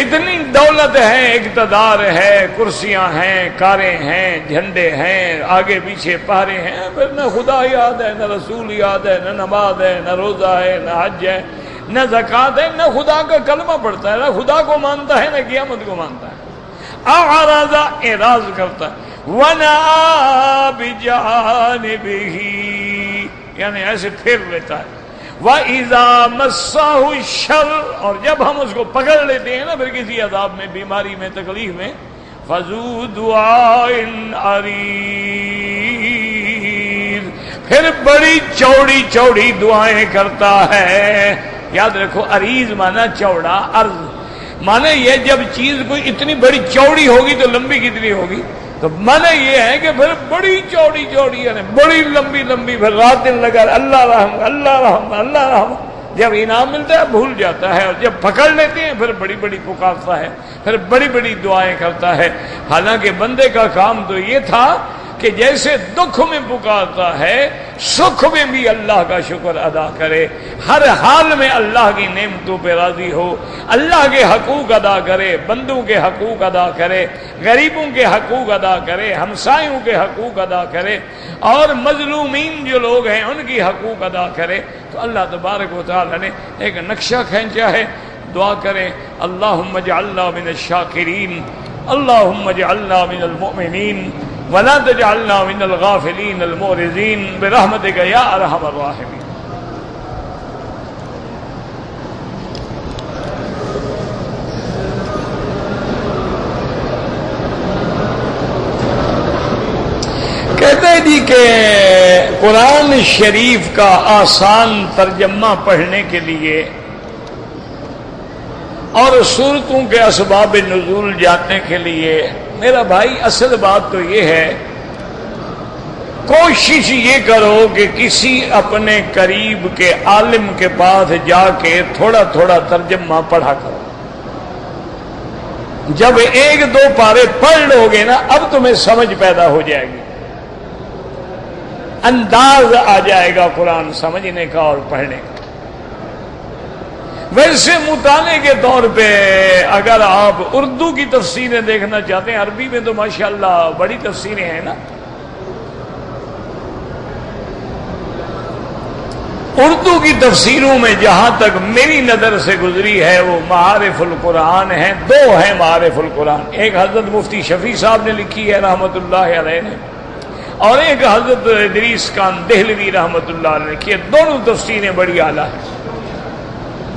اتنی دولت ہے، اقتدار ہے، کرسیاں ہیں، کاریں ہیں، جھنڈے ہیں، آگے پیچھے پہرے ہیں، پھر نہ خدا یاد ہے، نہ رسول یاد ہے، نہ نماز ہے، نہ روزہ ہے، نہ حج ہے، نہ زکوٰۃ ہے، نہ خدا کا کلمہ پڑھتا ہے، نہ خدا کو مانتا ہے، نہ قیامت کو مانتا ہے، اعراض اعراض کرتا ہے، وَنَأَىٰ بِجَانِبِهِ یعنی ایسے پھیر لیتا ہے، وَإِذَا مَسَّهُ الشَّرُّ اور جب ہم اس کو پکڑ لیتے ہیں نا پھر کسی عذاب میں، بیماری میں، تکلیف میں، فَذُو دُعَاءٍ عَرِيضٍ پھر بڑی چوڑی چوڑی دعائیں کرتا ہے۔ یاد رکھو عریض مانا چوڑا، عرض مانا یہ جب چیز کوئی اتنی بڑی چوڑی ہوگی تو لمبی کتنی ہوگی، تو مانا یہ ہے کہ پھر بڑی چوڑی چوڑی یعنی بڑی لمبی لمبی، پھر رات دن لگا اللہ رحم اللہ رحم اللہ رحم، جب انعام ملتا ہے بھول جاتا ہے، اور جب پکڑ لیتے ہیں پھر بڑی بڑی پکارتا ہے، پھر بڑی بڑی دعائیں کرتا ہے۔ حالانکہ بندے کا کام تو یہ تھا کہ جیسے دکھ میں پکارتا ہے، سکھ میں بھی اللہ کا شکر ادا کرے، ہر حال میں اللہ کی نعمتوں پہ راضی ہو، اللہ کے حقوق ادا کرے، بندوں کے حقوق ادا کرے، غریبوں کے حقوق ادا کرے، ہمسایوں کے حقوق ادا کرے، اور مظلومین جو لوگ ہیں ان کی حقوق ادا کرے۔ تو اللہ تبارک و تعالی نے ایک نقشہ کھینچا ہے۔ دعا کریں اللہم اجعلنا من الشاکرین، اللہم اجعلنا من المؤمنین، ولا تجعلنا من الغافلین المعرضین برحمتک یا ارحم الراحمین۔ کہتے ہیں جی کہ قرآن شریف کا آسان ترجمہ پڑھنے کے لیے اور سورتوں کے اسباب نزول جاننے کے لیے میرا بھائی اصل بات تو یہ ہے، کوشش یہ کرو کہ کسی اپنے قریب کے عالم کے پاس جا کے تھوڑا تھوڑا ترجمہ پڑھا کرو۔ جب ایک دو پارے پڑھ لو گے نا اب تمہیں سمجھ پیدا ہو جائے گی، انداز آ جائے گا قرآن سمجھنے کا اور پڑھنے کا۔ ویسے مطالعے کے طور پہ اگر آپ اردو کی تفسیریں دیکھنا چاہتے ہیں، عربی میں تو ماشاءاللہ بڑی تفسیریں ہیں نا، اردو کی تفسیروں میں جہاں تک میری نظر سے گزری ہے وہ معارف القرآن ہیں، دو ہیں معارف القرآن، ایک حضرت مفتی شفیع صاحب نے لکھی ہے رحمت اللہ علیہ نے، اور ایک حضرت ادریس خان دہلوی رحمت اللہ علیہ نے لکھی ہے۔ دونوں تفسیریں بڑی اعلیٰ ہیں۔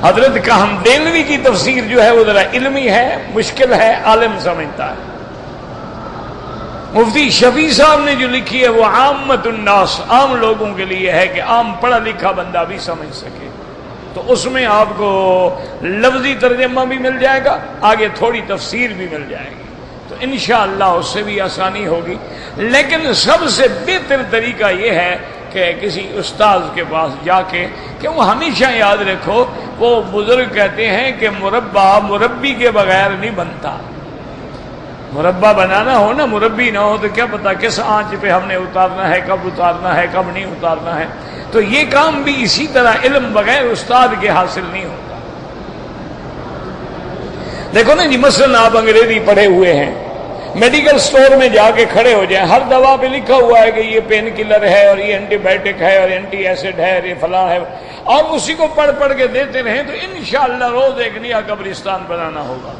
حضرت کاہم دہلوی کی تفسیر جو ہے وہ ذرا علمی ہے، مشکل ہے، عالم سمجھتا ہے۔ مفتی شفیع صاحب نے جو لکھی ہے وہ عامت الناس، عام لوگوں کے لیے ہے کہ عام پڑھا لکھا بندہ بھی سمجھ سکے، تو اس میں آپ کو لفظی ترجمہ بھی مل جائے گا، آگے تھوڑی تفسیر بھی مل جائے گی، تو انشاءاللہ اس سے بھی آسانی ہوگی۔ لیکن سب سے بہتر طریقہ یہ ہے کہ کسی استاذ کے پاس جا کے، کہ وہ ہمیشہ یاد رکھو، وہ بزرگ کہتے ہیں کہ مربع مربی کے بغیر نہیں بنتا۔ مربع بنانا ہو نا، مربی نہ ہو تو کیا پتا کس آنچ پہ ہم نے اتارنا ہے، کب اتارنا ہے، کب نہیں اتارنا ہے۔ تو یہ کام بھی اسی طرح علم بغیر استاد کے حاصل نہیں ہوتا۔ دیکھو نا جی، مثلاً آپ انگریزی پڑھے ہوئے ہیں، میڈیکل سٹور میں جا کے کھڑے ہو جائیں، ہر دوا پہ لکھا ہوا ہے کہ یہ پین کلر ہے اور یہ اینٹی بائیوٹک ہے اور اینٹی ایسڈ ہے اور یہ فلاں ہے، اور اسی کو پڑھ پڑھ کے دیتے رہیں تو انشاءاللہ روز ایک نیا قبرستان بنانا ہوگا۔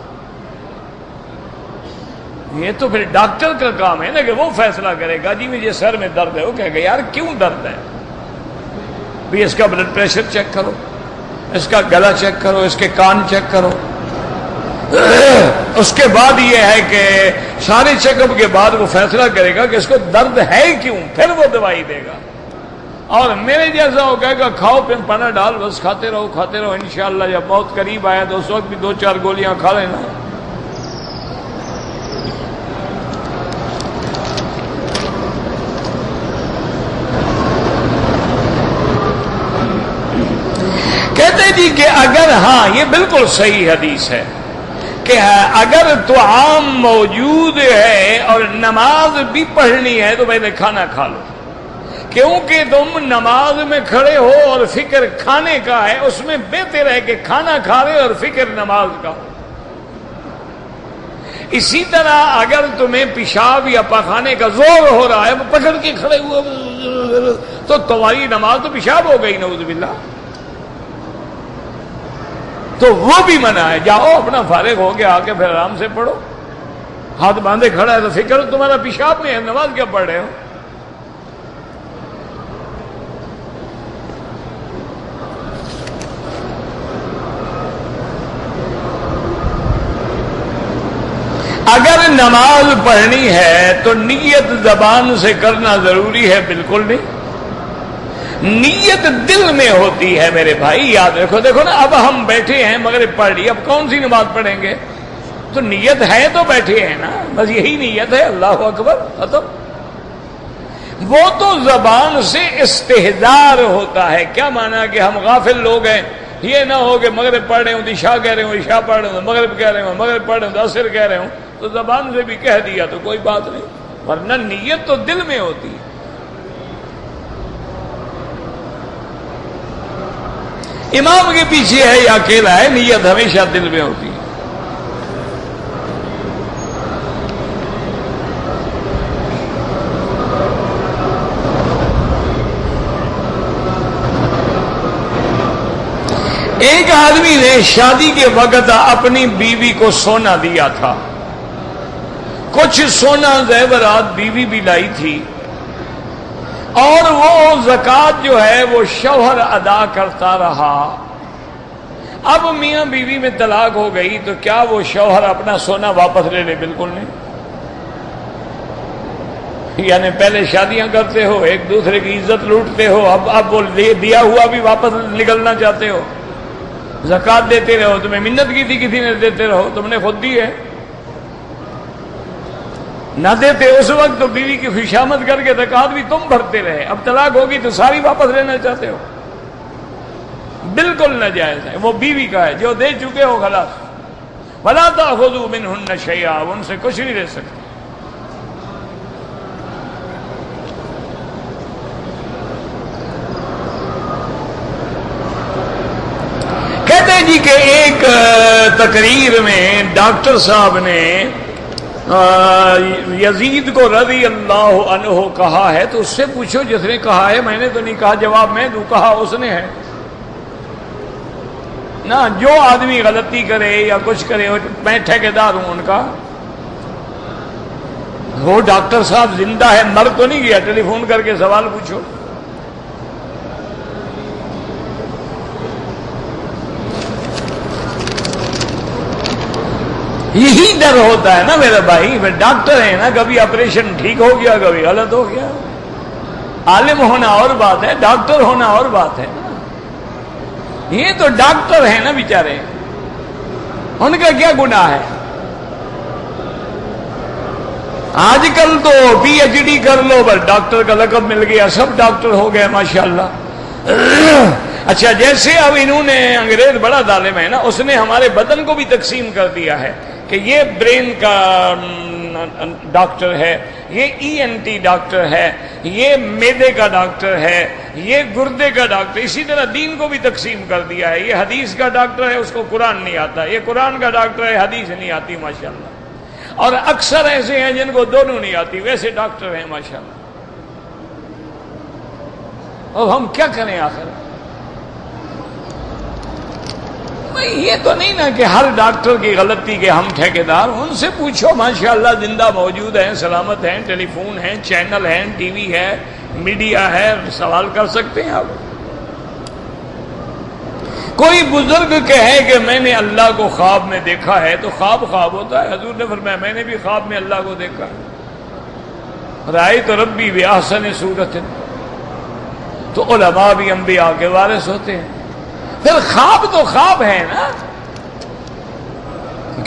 یہ تو پھر ڈاکٹر کا کام ہے نا کہ وہ فیصلہ کرے گا، جی مجھے سر میں درد ہے، وہ کہے گا یار کیوں درد ہے، بھی اس کا بلڈ پریشر چیک کرو، اس کا گلا چیک کرو، اس کے کان چیک کرو. اس کے بعد یہ ہے کہ سارے چیک اپ کے بعد وہ فیصلہ کرے گا کہ اس کو درد ہے کیوں، پھر وہ دوائی دے گا. اور میرے جیسا ہو کہے گا کھاؤ پھر پنا ڈال، بس کھاتے رہو انشاءاللہ جب بہت قریب آیا تو اس وقت بھی 2-4 گولیاں کھا لینا. کہتے جی کہ اگر، ہاں یہ بالکل صحیح حدیث ہے کہ اگر طعام موجود ہے اور نماز بھی پڑھنی ہے تو پہلے کھانا کھا لو، کیونکہ تم نماز میں کھڑے ہو اور فکر کھانے کا ہے، اس میں بہتر ہے کہ کھانا کھا رہے اور فکر نماز کا. اسی طرح اگر تمہیں پیشاب یا پخانے کا زور ہو رہا ہے، پکڑ کے کھڑے ہوئے تو تمہاری نماز تو پیشاب ہو گئی، نعوذ باللہ. تو وہ بھی منع ہے. جاؤ اپنا فارغ ہو کے آ کے پھر آرام سے پڑھو. ہاتھ باندھے کھڑا ہے تو فکر تمہارا پیشاب میں ہے، نماز کیا پڑھ رہے ہو. اگر نماز پڑھنی ہے تو نیت زبان سے کرنا ضروری ہے؟ بالکل نہیں. نیت دل میں ہوتی ہے میرے بھائی، یاد رکھو. دیکھو نا، اب ہم بیٹھے ہیں مغرب پڑھ لی، اب کون سی نماز پڑھیں گے؟ تو نیت ہے تو بیٹھے ہیں نا، بس یہی نیت ہے، اللہ اکبر، ختم. وہ تو زبان سے استحضار ہوتا ہے. کیا مانا کہ ہم غافل لوگ ہیں، یہ نہ ہو کہ مغرب پڑھ رہے ہوں عشاء کہہ رہے ہوں، عشاء پڑھ رہے ہوں مغرب کہہ رہے ہوں، مغرب پڑھ رہے ہوں عصر کہہ رہے ہوں، تو زبان سے بھی کہہ دیا تو کوئی بات نہیں، ورنہ نیت تو دل میں ہوتی ہے. امام کے پیچھے ہے یا اکیلا ہے، نیت ہمیشہ دل میں ہوتی ہے. ایک آدمی نے شادی کے وقت اپنی بیوی کو سونا دیا تھا، کچھ سونا زیورات بیوی بھی لائی تھی، اور وہ زکوٰۃ جو ہے وہ شوہر ادا کرتا رہا. اب میاں بیوی میں طلاق ہو گئی تو کیا وہ شوہر اپنا سونا واپس لے لے؟ بالکل نہیں. یعنی پہلے شادیاں کرتے ہو، ایک دوسرے کی عزت لوٹتے ہو، اب وہ دیا ہوا بھی واپس نکلنا چاہتے ہو. زکوٰۃ دیتے رہو، تمہیں منت کی تھی کسی نے، دیتے رہو، تم نے خود دی ہے. نہ دیتے اس وقت تو بیوی کی خوشامد کر کے زکوٰۃ بھی تم بھرتے رہے، اب طلاق ہوگی تو ساری واپس لینا چاہتے ہو. بالکل ناجائز ہے، وہ بیوی کا ہے، جو دے چکے ہو خلاص. وَلَا تَأْخُذُوا مِنْهُنَّ شَيْئًا، ان سے کچھ نہیں دے سکتے. کہتے جی کہ ایک تقریر میں ڈاکٹر صاحب نے یزید کو رضی اللہ عنہ کہا ہے، تو اس سے پوچھو جس نے کہا ہے. میں نے تو نہیں کہا، جواب میں دوں، کہا اس نے ہے نا. جو آدمی غلطی کرے یا کچھ کرے، میں ٹھیکیدار ہوں ان کا. وہ ڈاکٹر صاحب زندہ ہے، مر تو نہیں گیا، ٹیلی فون کر کے سوال پوچھو. یہی ڈر ہوتا ہے نا میرے بھائی. ڈاکٹر ہیں نا، کبھی آپریشن ٹھیک ہو گیا، کبھی غلط ہو گیا. عالم ہونا اور بات ہے، ڈاکٹر ہونا اور بات ہے. یہ تو ڈاکٹر ہیں نا بیچارے، ان کا کیا گناہ ہے. آج کل تو پی ایچ ڈی کر لو بس ڈاکٹر کا لقب مل گیا، سب ڈاکٹر ہو گئے ماشاءاللہ. اچھا، جیسے اب انہوں نے، انگریز بڑا ظالم ہے نا، اس نے ہمارے بدن کو بھی تقسیم کر دیا ہے کہ یہ برین کا ڈاکٹر ہے، یہ ای این ٹی ڈاکٹر ہے، یہ میدے کا ڈاکٹر ہے، یہ گردے کا ڈاکٹر. اسی طرح دین کو بھی تقسیم کر دیا ہے. یہ حدیث کا ڈاکٹر ہے، اس کو قرآن نہیں آتا. یہ قرآن کا ڈاکٹر ہے، حدیث نہیں آتی ماشاءاللہ. اور اکثر ایسے ہیں جن کو دونوں نہیں آتی، ویسے ڈاکٹر ہیں ماشاءاللہ. اب ہم کیا کریں آخر؟ یہ تو نہیں نا کہ ہر ڈاکٹر کی غلطی کے ہم ٹھیکیدار. ان سے پوچھو، ماشاءاللہ زندہ موجود ہیں، سلامت ہیں، ٹیلی فون ہیں، چینل ہیں، ٹی وی ہے، میڈیا ہے، سوال کر سکتے ہیں آپ. کوئی بزرگ کہے کہ میں نے اللہ کو خواب میں دیکھا ہے تو خواب خواب ہوتا ہے. حضور نے فرمایا میں نے بھی خواب میں اللہ کو دیکھا. رأیت ربی بأحسن صورت. تو علماء بھی انبیاء کے وارث ہوتے ہیں. پھر خواب تو خواب ہے نا,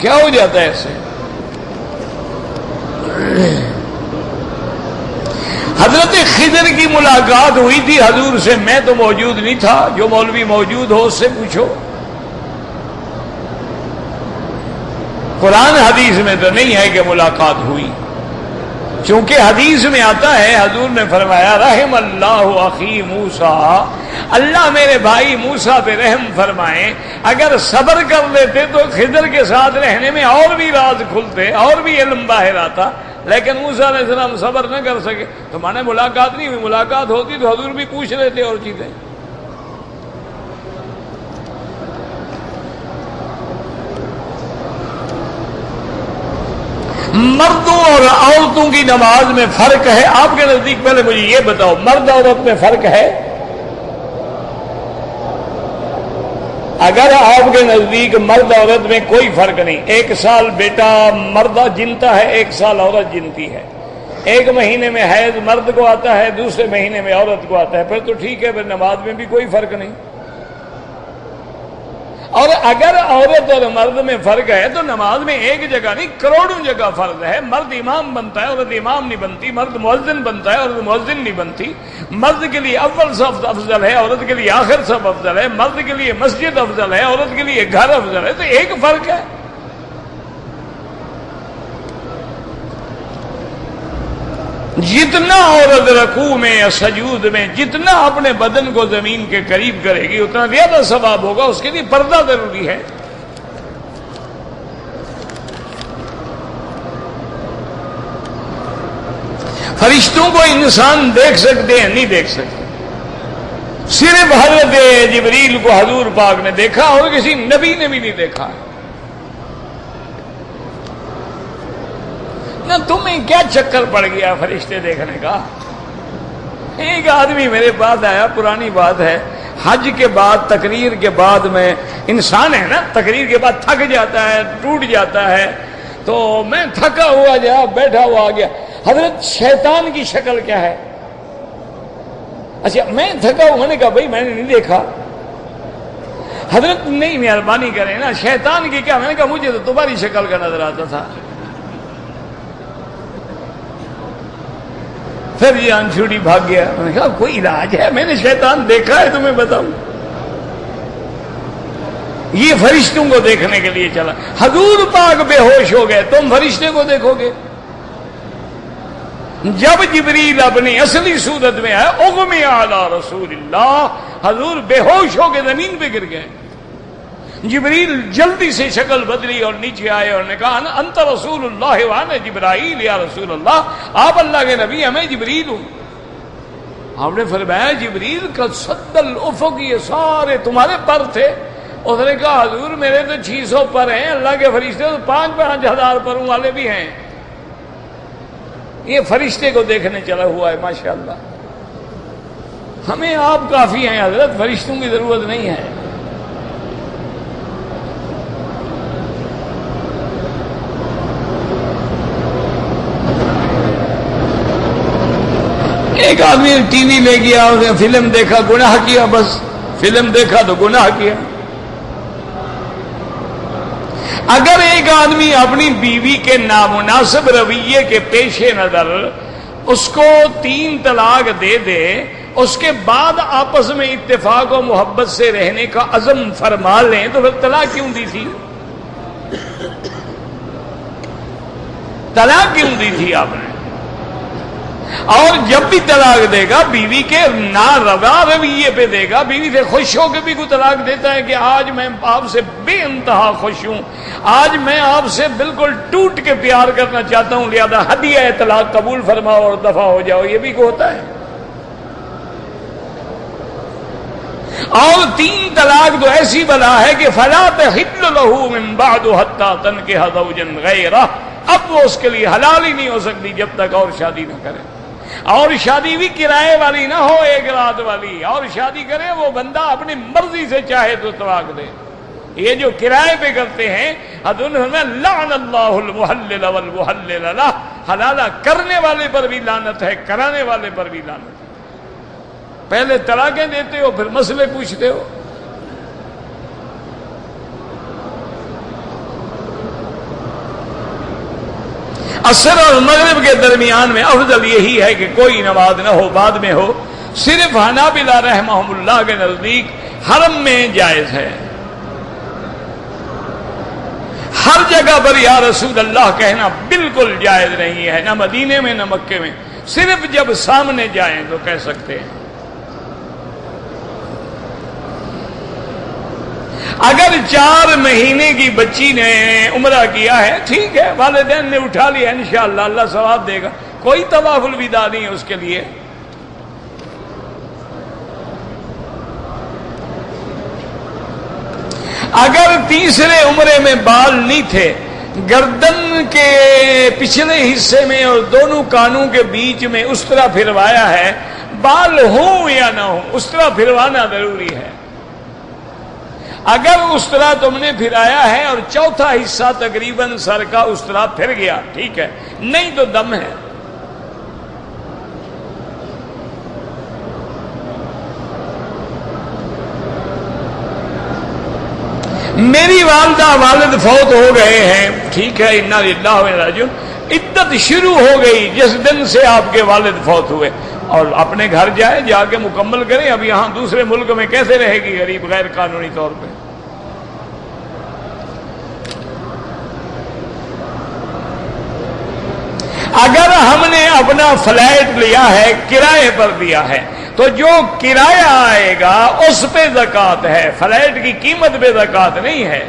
کیا ہو جاتا ہے ایسے؟ حضرت خضر کی ملاقات ہوئی تھی حضور سے, میں تو موجود نہیں تھا, جو مولوی موجود ہو اس سے پوچھو. قرآن حدیث میں تو نہیں ہے کہ ملاقات ہوئی, چونکہ حدیث میں آتا ہے حضور نے فرمایا رحم اللہ اخی موسیٰ, اللہ میرے بھائی موسیٰ پہ رحم فرمائے, اگر صبر کر لیتے تو خضر کے ساتھ رہنے میں اور بھی راز کھلتے, اور بھی علم باہر آتا, لیکن موسیٰ علیہ السلام صبر نہ کر سکے تو مانے ملاقات نہیں ہوئی. ملاقات ہوتی تو حضور بھی پوچھ لیتے اور چیزیں. مردوں اور عورتوں کی نماز میں فرق ہے آپ کے نزدیک؟ پہلے مجھے یہ بتاؤ, مرد عورت میں فرق ہے؟ اگر آپ کے نزدیک مرد عورت میں کوئی فرق نہیں, 1 سال بیٹا مرد جنتا ہے, 1 سال عورت جنتی ہے, 1 مہینے میں حیض مرد کو آتا ہے, دوسرے مہینے میں عورت کو آتا ہے, پھر تو ٹھیک ہے, پھر نماز میں بھی کوئی فرق نہیں. اور اگر عورت اور مرد میں فرق ہے تو نماز میں ایک جگہ نہیں کروڑوں جگہ فرق ہے. مرد امام بنتا ہے, عورت امام نہیں بنتی. مرد مؤذن بنتا ہے, عورت مؤذن نہیں بنتی. مرد کے لیے اول صف افضل ہے, عورت کے لیے آخر صف افضل ہے. مرد کے لیے مسجد افضل ہے, عورت کے لیے گھر افضل ہے. تو ایک فرق ہے. جتنا عورت رکوع میں یا سجود میں جتنا اپنے بدن کو زمین کے قریب کرے گی اتنا زیادہ ثواب ہوگا. اس کے لیے پردہ ضروری ہے. فرشتوں کو انسان دیکھ سکتے ہیں؟ نہیں دیکھ سکتے. صرف حضرت جبریل کو حضور پاک نے دیکھا اور کسی نبی نے بھی نہیں دیکھا. نہ تمہیں کیا چکر پڑ گیا فرشتے دیکھنے کا؟ ایک آدمی میرے پاس آیا, پرانی بات ہے, حج کے بعد تقریر کے بعد میں انسان ہے نا, تقریر کے بعد تھک جاتا ہے, ٹوٹ جاتا ہے, تو میں تھکا ہوا جا بیٹھا ہوا آ گیا, حضرت شیطان کی شکل کیا ہے؟ اچھا میں تھکا ہوں, میں نے کہا بھائی میں نے نہیں دیکھا. حضرت نہیں مہربانی کریں نا, شیطان کی کیا؟ میں نے کہا مجھے تو تمہاری شکل کا نظر آتا تھا. پھر یہ چھوٹی بھاگ گیا. میں نے کہا کوئی علاج ہے؟ میں نے شیطان دیکھا ہے تمہیں بتاؤں. یہ فرشتوں کو دیکھنے کے لیے چلا. حضور پاک بے ہوش ہو گئے, تم فرشتے کو دیکھو گے؟ جب جبریل اپنی اصلی صورت میں آئے, اغمی علی رسول اللہ, حضور بے ہوش ہو کے زمین پہ گر گئے. جبریل جلدی سے شکل بدلی اور نیچے آئے اور نے کہا انت رسول اللہ وانا جبرائیل یا رسول اللہ, آپ اللہ کے نبی ہیں, میں جبریل ہوں. آپ نے فرمایا جبریل کا صد الافق, یہ سارے تمہارے پر تھے؟ اس نے کہا حضور میرے تو 600 پر ہیں, اللہ کے فرشتے تو 5-5 ہزار پروں والے بھی ہیں. یہ فرشتے کو دیکھنے چلا ہوا ہے. ماشاءاللہ ہمیں آپ کافی ہیں حضرت, فرشتوں کی ضرورت نہیں ہے. ایک آدمی ٹی وی لے گیا, فلم دیکھا, گناہ کیا, بس فلم دیکھا تو گناہ کیا. اگر ایک آدمی اپنی بیوی کے نامناسب رویے کے پیش نظر اس کو 3 طلاق دے دے, اس کے بعد آپس میں اتفاق و محبت سے رہنے کا عزم فرما لیں, تو پھر طلاق کیوں دی تھی؟ طلاق کیوں دی تھی آپ نے؟ اور جب بھی طلاق دے گا بیوی کے ناروا رویے پہ دے گا. بیوی سے خوش ہو کے بھی کوئی طلاق دیتا ہے کہ آج میں آپ سے بے انتہا خوش ہوں, آج میں آپ سے بالکل ٹوٹ کے پیار کرنا چاہتا ہوں, لہذا ہدیہ طلاق قبول فرماؤ اور دفع ہو جاؤ, یہ بھی ہوتا ہے. اور 3 طلاق تو ایسی بلا ہے کہ فلا تحل له من بعد حتى تنكح زوجا غيره, اب وہ اس کے لیے حلال ہی نہیں ہو سکتی جب تک اور شادی نہ کرے. اور شادی بھی کرائے والی نہ ہو، ایک رات والی، اور شادی کرے وہ بندہ اپنی مرضی سے چاہے تو طلاق دے۔ یہ جو کرائے پہ کرتے ہیں لعن اللہ المحلل والمحلل لہ، حلالہ کرنے والے پر بھی لعنت ہے، کرانے والے پر بھی لعنت ہے۔ پہلے طلاقیں دیتے ہو پھر مسئلے پوچھتے ہو۔ عصر اور مغرب کے درمیان میں افضل یہی ہے کہ کوئی نماز نہ ہو، بعد میں ہو۔ صرف حنابلہ رحمہم اللہ کے نزدیک حرم میں جائز ہے، ہر جگہ پر یا رسول اللہ کہنا بالکل جائز نہیں ہے، نہ مدینے میں نہ مکے میں، صرف جب سامنے جائیں تو کہہ سکتے ہیں۔ اگر 4 مہینے کی بچی نے عمرہ کیا ہے ٹھیک ہے، والدین نے اٹھا لیا، انشاءاللہ اللہ ثواب دے گا، کوئی طواف الوداع نہیں ہے اس کے لیے۔ اگر تیسرے عمرے میں بال نہیں تھے، گردن کے پچھلے حصے میں اور دونوں کانوں کے بیچ میں اس طرح پھروایا ہے، بال ہوں یا نہ ہوں اس طرح پھروانا ضروری ہے۔ اگر اس طرح تم نے پھرایا ہے اور چوتھا حصہ تقریباً سر کا اس طرح پھر گیا ٹھیک ہے، نہیں تو دم ہے۔ میری والدہ والد فوت ہو گئے ہیں ٹھیک ہے، انا للہ و انا راجعون، عدت شروع ہو گئی جس دن سے آپ کے والد فوت ہوئے، اور اپنے گھر جائے، جا کے مکمل کریں۔ اب یہاں دوسرے ملک میں کیسے رہے گی غریب غیر قانونی طور پہ؟ اگر ہم نے اپنا فلیٹ لیا ہے، کرائے پر دیا ہے، تو جو کرایہ آئے گا اس پہ زکوٰۃ ہے، فلیٹ کی قیمت پہ زکوٰۃ نہیں ہے۔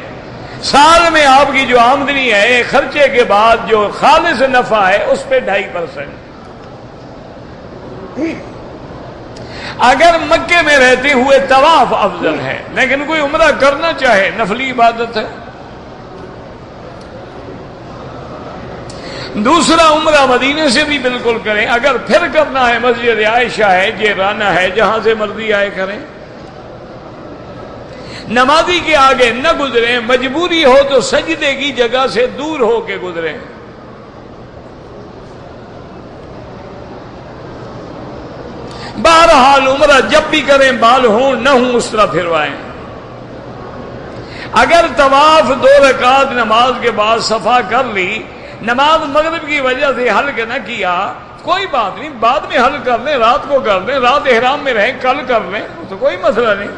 سال میں آپ کی جو آمدنی ہے خرچے کے بعد جو خالص نفع ہے اس پہ 2.5%۔ اگر مکے میں رہتے ہوئے طواف افضل ہے، لیکن کوئی عمرہ کرنا چاہے نفلی عبادت ہے۔ دوسرا عمرہ مدینے سے بھی بالکل کریں، اگر پھر کرنا ہے مسجد عائشہ ہے، جیرانہ ہے، جہاں سے مرضی آئے کریں۔ نمازی کے آگے نہ گزریں، مجبوری ہو تو سجدے کی جگہ سے دور ہو کے گزریں۔ بہرحال عمرہ جب بھی کریں بال ہوں نہ ہوں اس طرح پھروائیں۔ اگر طواف 2 رکعت نماز کے بعد صفا کر لی، نماز مغرب کی وجہ سے حل نہ کیا، کوئی بات نہیں، بعد میں حل کر لیں، رات کو کر لیں، رات احرام میں رہیں کل کر لیں، تو کوئی مسئلہ نہیں۔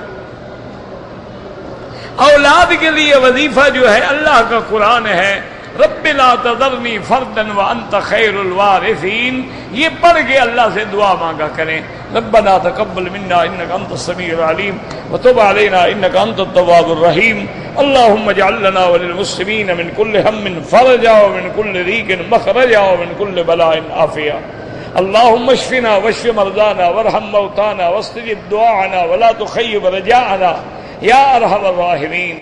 اولاد کے لیے وظیفہ جو ہے اللہ کا قرآن ہے، رب لا تذرنی فردا وانت خیر الوارثین، یہ پڑھ کے اللہ سے دعا مانگا کریں۔ ربنا تقبل منا انک انت السمیع العلیم وتب علینا انک انت التواب الرحیم، اللهم اجعل لنا وللمسلمین من كل هم فرجا ومن كل ضيق مخرجا ومن كل بلاء عافیہ، اللهم اشفنا واشف مرضانا وارحم موتانا واستجب دعاءنا ولا تخيب رجاءنا یا ارحم الراحمین۔